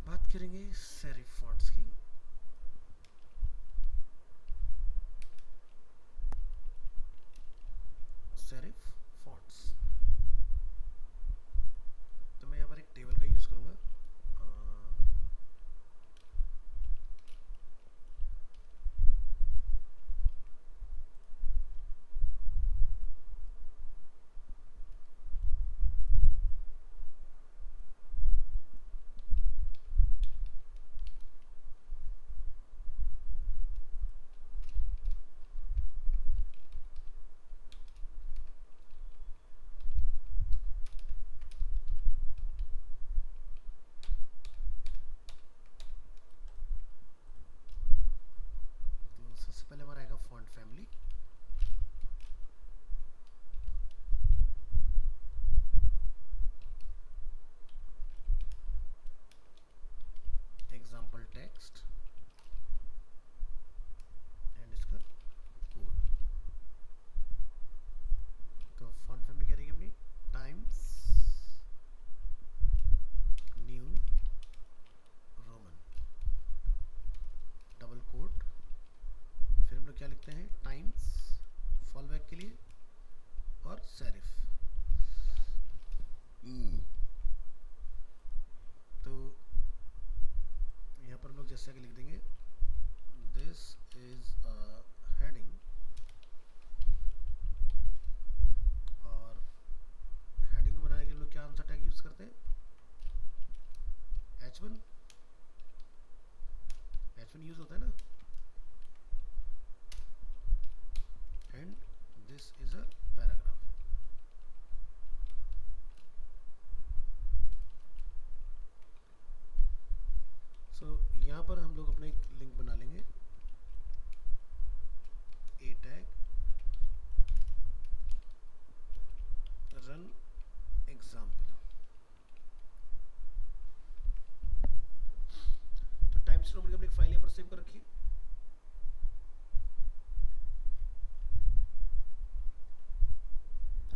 Speaker 1: बात करेंगे serif fonts की. serif fonts, तो मैं यहाँ पर एक टेबल का यूज करूंगा. सबसे पहले हमारा आएगा font family. Example text and इसका कोड. तो फॉन्ट फैमिली क्या रहेगी अपनी? Times New Roman double quote. फिर हम लोग क्या लिखते हैं? टाइम्स फॉलबैक के लिए और सेरिफ. तो यहाँ पर हम लोग जैसे कि लिख देंगे दिस इज अ हेडिंग और हेडिंग को बनाने के लिए लोग क्या आंसर टैग यूज करते हैं? H1 यूज होता है ना. And this is a paragraph. So यहाँ पर हम लोग अपना एक लिंक बना लेंगे. A tag run example. तो टाइम्स न्यू रोमन की अपनी एक फाइल यहाँ पर सेव कर रखी है.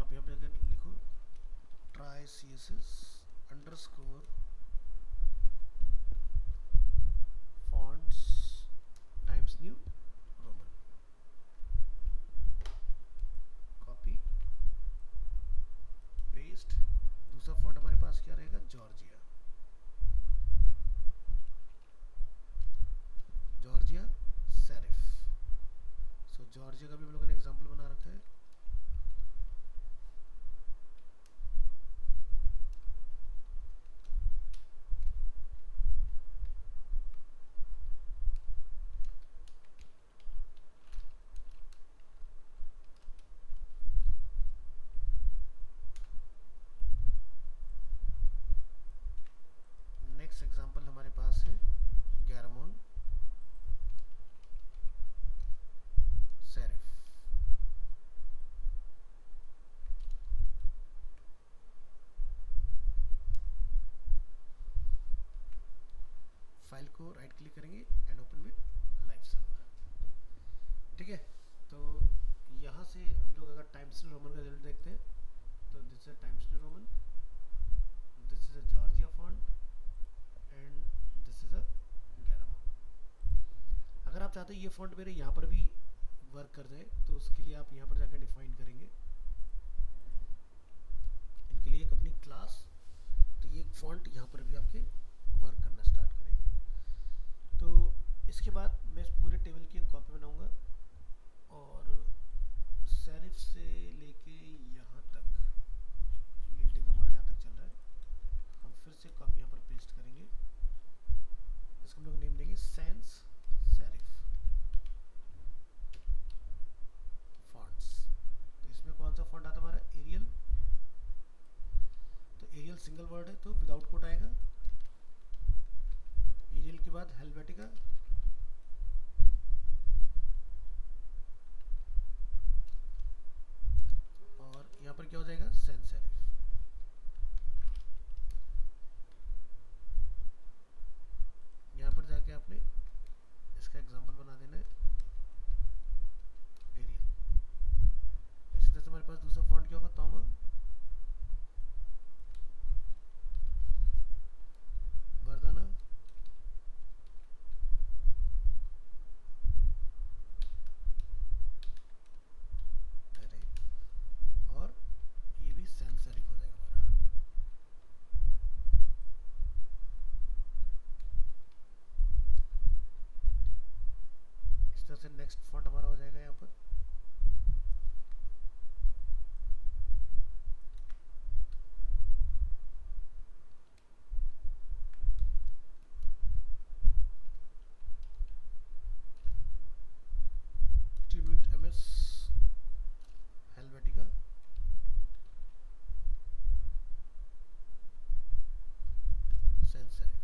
Speaker 1: आप यहाँ पे अगर लिखो try css underscore fonts times new roman, copy paste. दूसरा फॉन्ट हमारे पास क्या रहेगा? Georgia. Georgia serif. So Georgia का भी हम लोगों ने एग्जांपल बना रखा है. नेक्स्ट एग्जांपल हमारे पास है गैरमोन सेरिफ. फाइल को राइट क्लिक करेंगे and open with live Server. ठीक है. तो यहाँ से हम लोग अगर टाइम्स न्यू रोमन का रिजल्ट देखते हैं तो this is Times New Roman, this is a Georgia font and this is a Garamond. अगर आप चाहते हैं ये फॉन्ट मेरे यहाँ पर भी वर्क कर जाए तो उसके लिए आप यहाँ पर जाकर डिफाइन करेंगे इनके लिए एक अपनी क्लास. तो ये फॉन्ट यहाँ पर भी आपके वर्क करना स्टार्ट करेंगे. तो इसके बाद मैं इस पूरे टेबल की एक कॉपी बनाऊंगा और सेरिफ से लेके यहाँ तक, ये डिव हमारा यहाँ तक चल रहा है, हम फिर से कॉपी यहाँ पर पेस्ट करेंगे। इसको हम लोग नेम देंगे सैंस सेरिफ फॉन्ट्स। तो इसमें कौन सा फॉन्ट आता है हमारा, एरियल। तो एरियल सिंगल वर्ड है तो विदाउट कोट आएगा। एरियल के बाद हेल्वेटिका, और यहाँ पर क्या हो जाएगा, सैंस सेरिफ। यहाँ पर जाके आपने इसका एग्जांपल बना देना है एरियल। इसी तरह से हमारे पास दूसरा फॉन्ट क्या होगा, तोमा, वर्धना, अरे, और ये भी सैंस सेरिफ हो जाएगा हमारा। इस तरह से नेक्स्ट फॉन्ट हमारा हो जाएगा यहाँ पर tribute MS Helvetica, sans serif.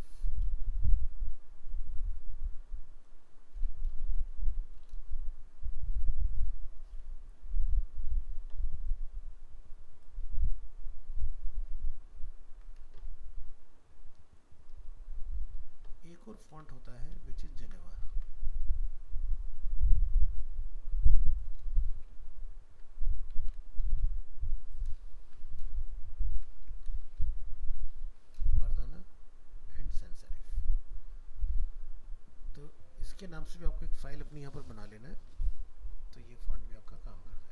Speaker 1: एक और फॉन्ट होता है which is Geneva. Vardhana and sans serif. तो इसके नाम से भी आपको एक फाइल अपनी यहाँ पर बना लेना है, तो ये फॉन्ट भी आपका काम कर जाएगा।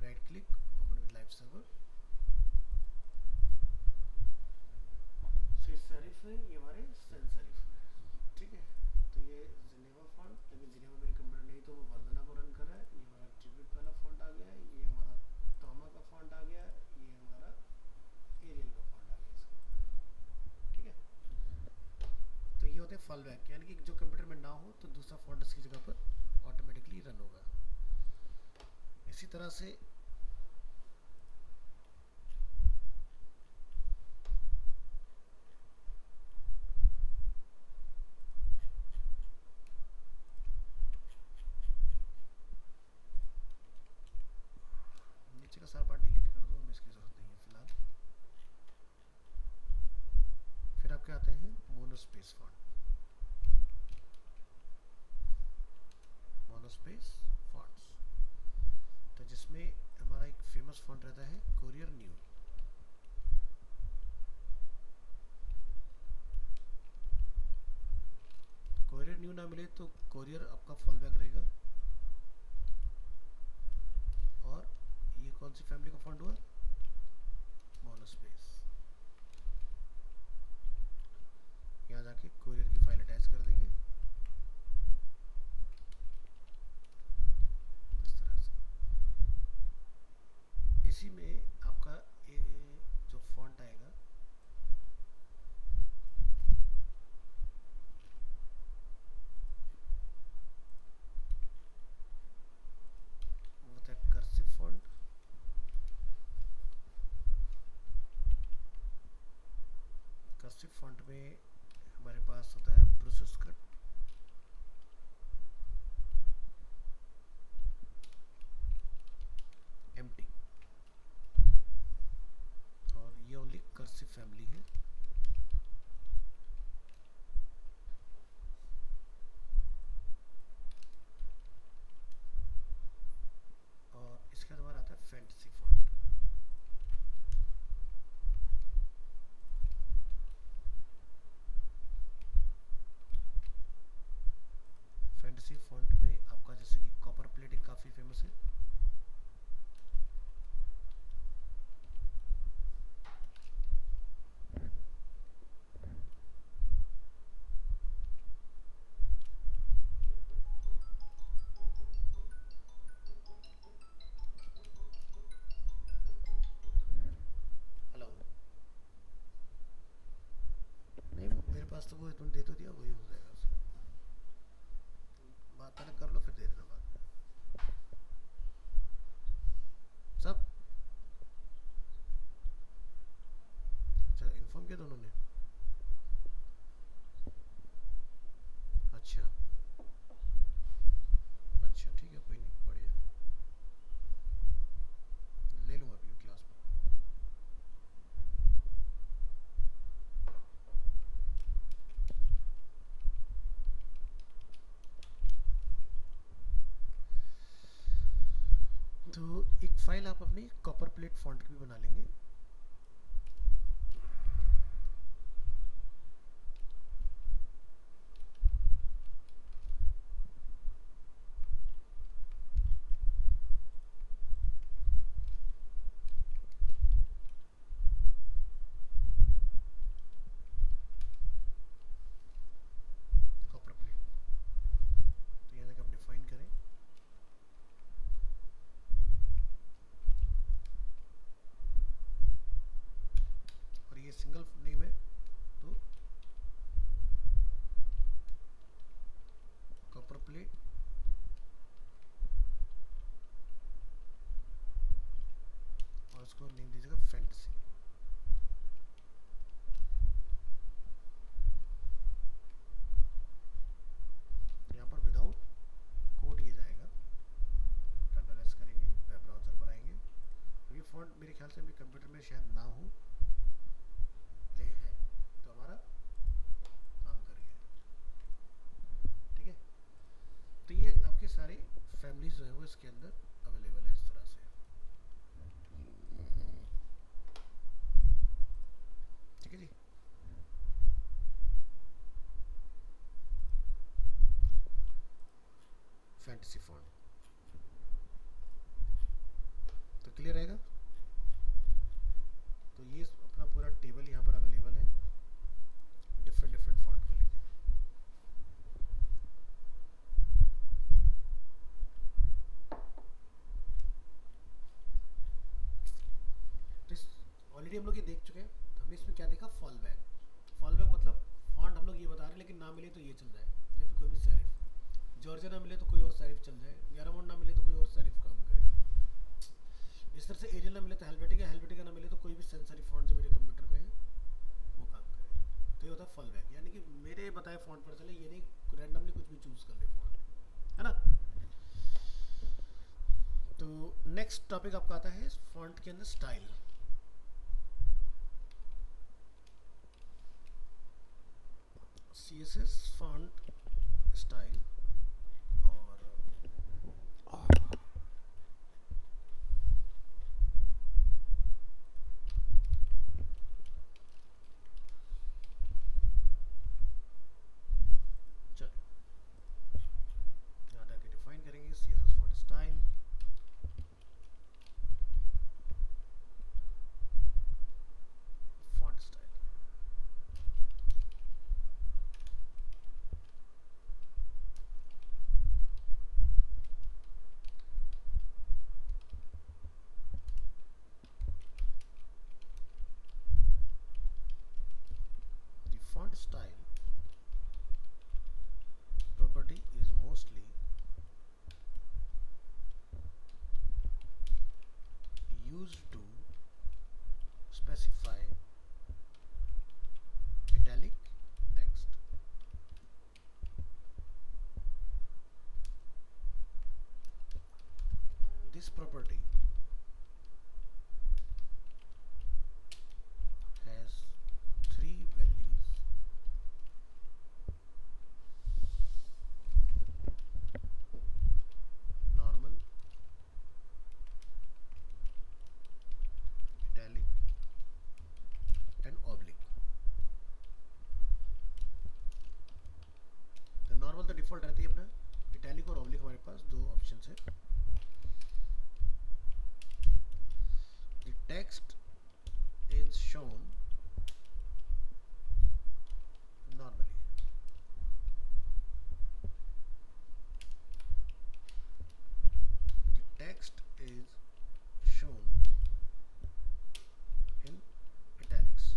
Speaker 1: Right click, open with live server. So serif है, ये हमारे सैंस सेरिफ है, ठीक है। तो ये जेनेवा फॉन्ट, लेकिन जेनेवा मेरे कंप्यूटर नहीं तो वो वर्धना को रन कर रहा है। ये हमारा ट्रिब्यूट वाला फॉन्ट आ गया है, ये हमारा तोमा का फॉन्ट आ गया, ये हमारा एरियल का फॉन्ट आ गया इसका, ठीक है। तो ये होते हैं फॉल बैक, यानी कि जो कंप्यूटर में ना हो तो दूसरा फॉन्ट इसकी जगह पर ऑटोमेटिकली रन होगा। इसी तरह से नीचे का सारा पार्ट डिलीट कर दो, हमें इसकी जरूरत नहीं है फिलहाल। फिर आपके आते हैं मोनोस्पेस फॉन्ट, मोनोस्पेस फॉन्ट्स। तो जिसमें हमारा एक फेमस फॉन्ट रहता है कोरियर न्यू। कोरियर न्यू ना मिले तो कोरियर आपका फॉल बैक रहेगा। और ये कौन सी फैमिली का फॉन्ट हुआ, मोनोस्पेस। यहाँ जाके कोरियर की फाइल अटैच कर देंगे इस तरह से। इसी में आपका जो फॉन्ट आएगा वो होता है cursive font. Cursive cursive font में हमारे पास होता है ब्रूस स्क्रिप्ट, एम्प्टी, और ये ओनली कर्सिव फैमिली है। और इसके बाद हमारा आता है फैंटेसी फॉन्ट। फैंटेसी फॉन्ट में आपका जैसे कि कॉपर प्लेटिंग काफ़ी फेमस है, हेलो, नहीं मेरे पास तो वो तुम दे तो दिया, वही हो जाएगा उसका। बात पहले कर लो फिर दे देना बाद में सब। अच्छा इन्फॉर्म किया दोनों ने, अच्छा अच्छा ठीक है कोई नहीं, बढ़िया, ले लूँगा अभी क्लास में। तो एक फाइल आप अपनी कॉपर प्लेट फॉन्ट की भी बना लेंगे। कॉपर प्लेट, तो यहाँ तक आप डिफाइन करें, और ये सिंगल नेम है तो कॉपर प्लेट, और उसको नेम दीजिएगा फैंटेसी। यहाँ पर विदाउट कोड ये जाएगा, कंट्रोल एस करेंगे, वेब ब्राउज़र पर आएंगे, तो ये फॉन्ट मेरे ख्याल से मेरे कंप्यूटर में शायद ना हो, ले है तो हमारा काम कर गया, ठीक है। तो ये आपके सारे फैमिलीज जो है वो इसके अंदर अवेलेबल है इस तरह से, ठीक है जी। फैंटेसी फॉन्ट तो क्लियर रहेगा। तो ये अपना पूरा टेबल यहाँ पर अवेलेबल है डिफरेंट डिफरेंट फॉन्ट को लेके। तो ऑलरेडी हम लोग ये देख चुके हैं, तो हमने इसमें क्या देखा, फॉल बैक। फॉल बैक मतलब फॉन्ट हम लोग ये बता रहे हैं लेकिन ना मिले तो ये चल जाए, या फिर कोई भी सेरिफ, जॉर्जिया ना मिले तो कोई और सेरिफ चल जाए, यारामोंड ना मिले तो कोई और सेरिफ काम करे, इस तरह से एरियल ना मिले तो हेल्वेटिका, हेल्वेटिका ना मिले तो कोई भी सेंसरी फॉन्ट जो मेरे कंप्यूटर पे है वो काम करे। तो ये होता है फॉल बैक, यानी कि मेरे बताए फॉन्ट पर चले, ये नहीं रैंडमली कुछ भी चूज कर ले फॉन्ट, है ना। तो नेक्स्ट टॉपिक आपका आता है फॉन्ट के अंदर स्टाइल। CSS फॉन्ट स्टाइल, और चलो यहाँ तक डिफाइन करेंगे CSS font style, font style. The font style property is mostly used to specify a property has three values: normal, italic and oblique. तो नॉर्मल तो डिफॉल्ट रहती है अपना, इटैलिक और ऑब्लिक हमारे पास दो ऑप्शन है. The text is shown normally. The text is shown in italics.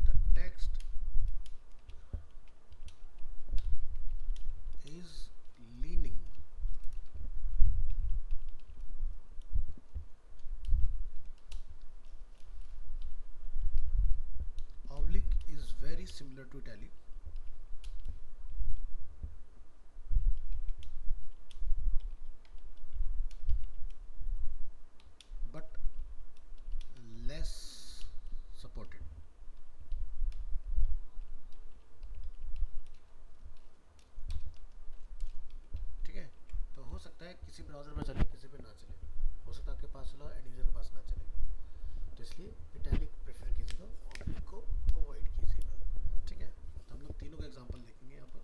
Speaker 1: The text is leaning oblique is very similar to italic, but less supported. ठीक है, तो हो सकता है किसी ब्राउज़र में चले किसी पे ना चले, हो सकता है आपके पास चला एंड यूज़र के पास ना चले, तो इसलिए इटैलिक प्रेफर कीजिएगा, ऑब्लिक को अवॉइड कीजिएगा. ठीक है, तो हम लोग तीनों का एग्जांपल देखेंगे यहाँ पर.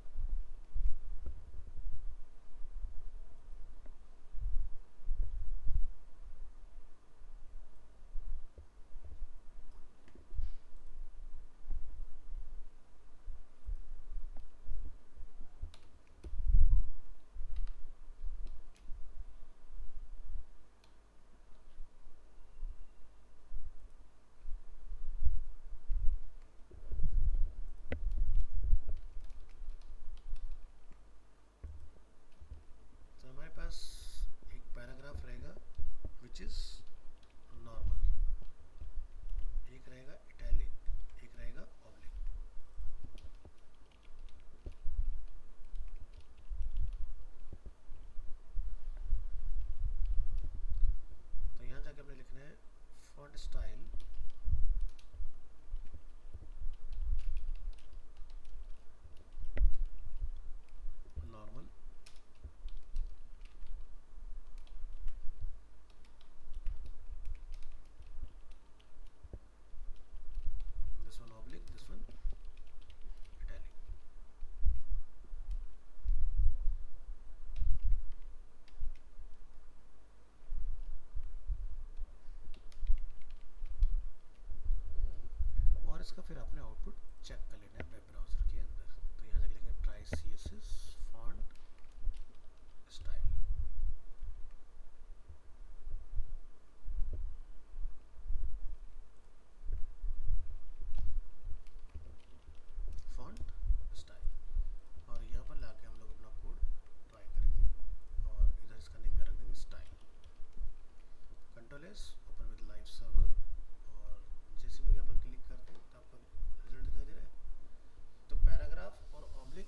Speaker 1: तो हमारे पास एक पैराग्राफ रहेगा विच इज़ नॉर्मल, एक रहेगा इटैलिक, एक रहेगा ऑब्लिक. तो यहाँ जाके हमने लिखना है font style normal, this one oblique, this one italic. और इसका फिर आपने आउटपुट चेक कर लेना है वेब ब्राउज़र के अंदर. तो यहाँ जाके लिखेंगे try CSS font style. Font style, और यहाँ पर लाके हम लोग अपना कोड ट्राई करेंगे और इधर इसका नेम क्या रख देंगे, style. Control S open with live server, और जैसे हम लोग यहाँ पर क्लिक करते हैं तो आपको रिजल्ट दिखाई दे रहा है. तो पैराग्राफ और ऑब्लिक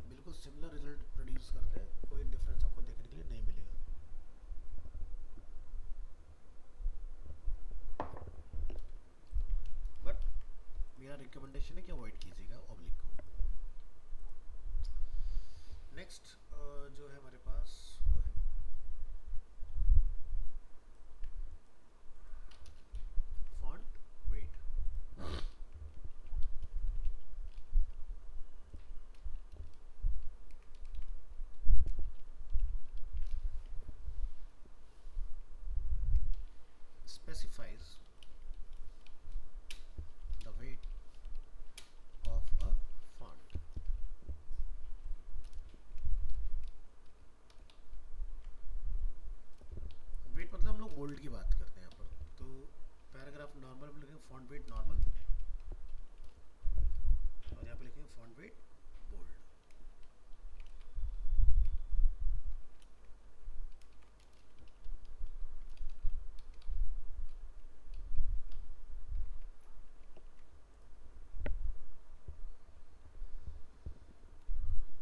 Speaker 1: बिल्कुल सिमिलर रिजल्ट प्रोड्यूस करते हैं, कोई डिफरेंस आपको देखने के लिए नहीं मिलेगा. बट मेरा रिकमेंडेशन है कि अवॉइड कीजिएगा ऑब्लिक को. नेक्स्ट जो है हमारे पास वो है font weight. Specifies the weight of a font. Weight मतलब हम लोग बोल्ड की बात करते हैं यहाँ पर. तो पैराग्राफ नॉर्मल में लिखेंगे फॉन्ट वेट नॉर्मल, और यहाँ पे लिखेंगे फॉन्ट वेट बोल्ड.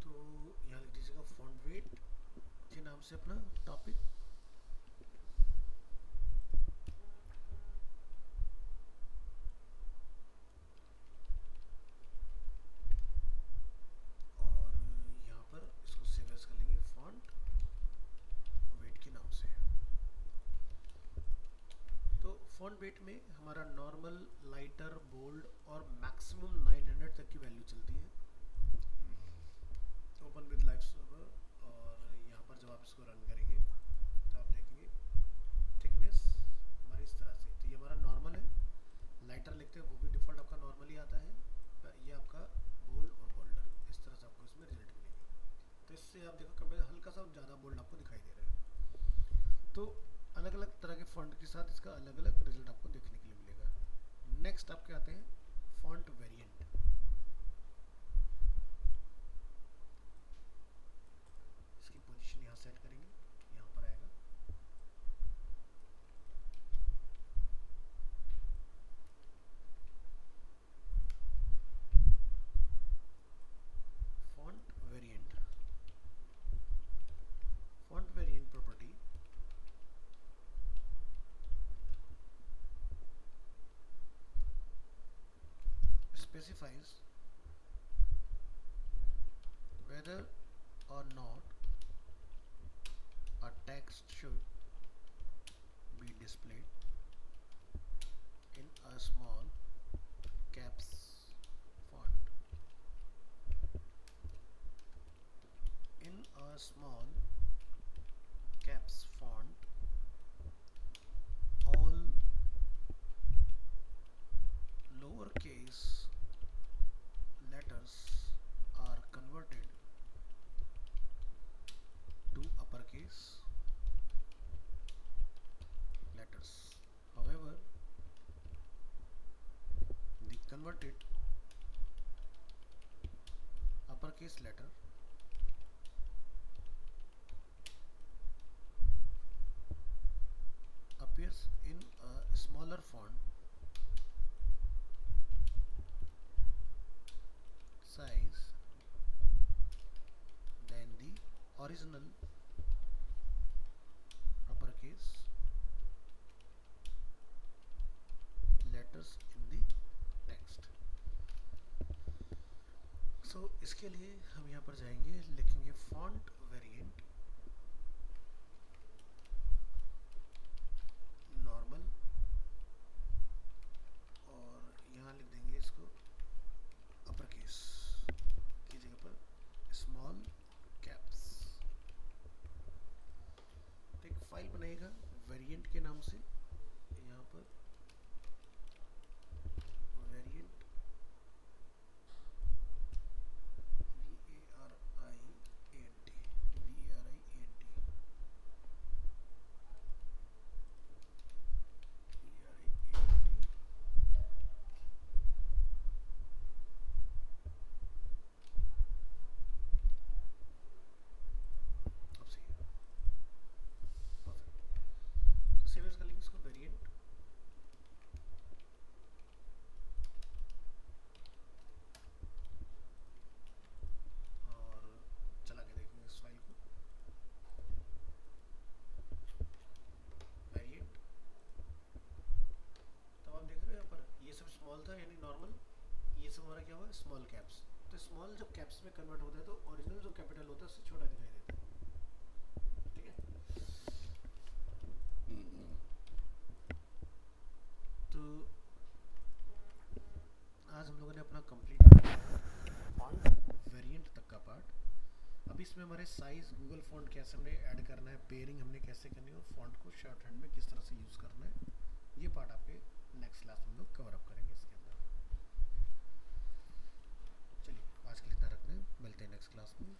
Speaker 1: तो यहाँ लिख दीजिएगा अपना टॉपिक। और यहाँ पर इसको सेव एज कर लेंगे फॉन्ट वेट के नाम से। तो फॉन्ट वेट में हमारा नॉर्मल, लाइटर, बोल्ड और मैक्सिमम 900 तक की वैल्यू चलती है। Open with live server. और यहाँ पर जब आप इसको रन करेंगे तो आप देखेंगे थिकनेस हमारी इस तरह से। तो ये हमारा नॉर्मल है। लाइटर लिखते हैं वो भी डिफ़ॉल्ट आपका नॉर्मली आता है। ये आपका बोल्ड और बोल्डर, इस तरह से आपको इसमें रिजल्ट मिलेंगे। तो इससे आप देखो कंपेयर हल्का सा ज़्यादा बोल्ड आपको दिखाई दे रहा है। तो अलग अलग तरह के फॉन्ट के साथ इसका अलग अलग रिजल्ट आपको देखने के लिए मिलेगा। नेक्स्ट आपके आते हैं फॉन्ट वेरिएंट। इसकी पोजीशन यहाँ सेट करेंगे, यहाँ पर आएगा। Font variant, font variant property specifies whether or not a text should be displayed in a small caps font, in a small caps font. All lowercase letters are converted to uppercase letters. However, the converted uppercase letter appears in a smaller font size than the original uppercase letters in the text. So इसके लिए हम यहाँ पर जाएंगे, लिखेंगे फॉन्ट वेरिएंट नॉर्मल और यहाँ लिख देंगे इसको अपरकेस की जगह पर स्मॉल कैप्स। तो एक फाइल बनाएगा वेरिएंट के नाम से, यहाँ पर वेरिएंट इसको वेरिएंट और चला के देखेंगे इस फाइल को। वेरिएंट तब आप देख रहे हो यहाँ पर ये सब स्मॉल था यानी नॉर्मल, ये सब हमारा क्या हुआ स्मॉल कैप्स। तो स्मॉल जब कैप्स में कन्वर्ट होता है तो ओरिजिनल जो कैपिटल होता है उससे छोटा दिखाई देता है। ठीक है, तो आज हम लोगों ने अपना कंप्लीट फॉन्ट वेरिएंट तक का पार्ट। अब इसमें हमारे साइज, गूगल फॉन्ट कैसे हमने ऐड करना है, पेयरिंग हमने कैसे करनी है और फॉन्ट को शॉर्ट हैंड में किस तरह से यूज़ करना है, ये पार्ट आपके नेक्स्ट क्लास में हम लोग कवर अप करेंगे इसके अंदर। चलिए आज के लिए इतना रखते हैं, मिलते हैं नेक्स्ट क्लास में।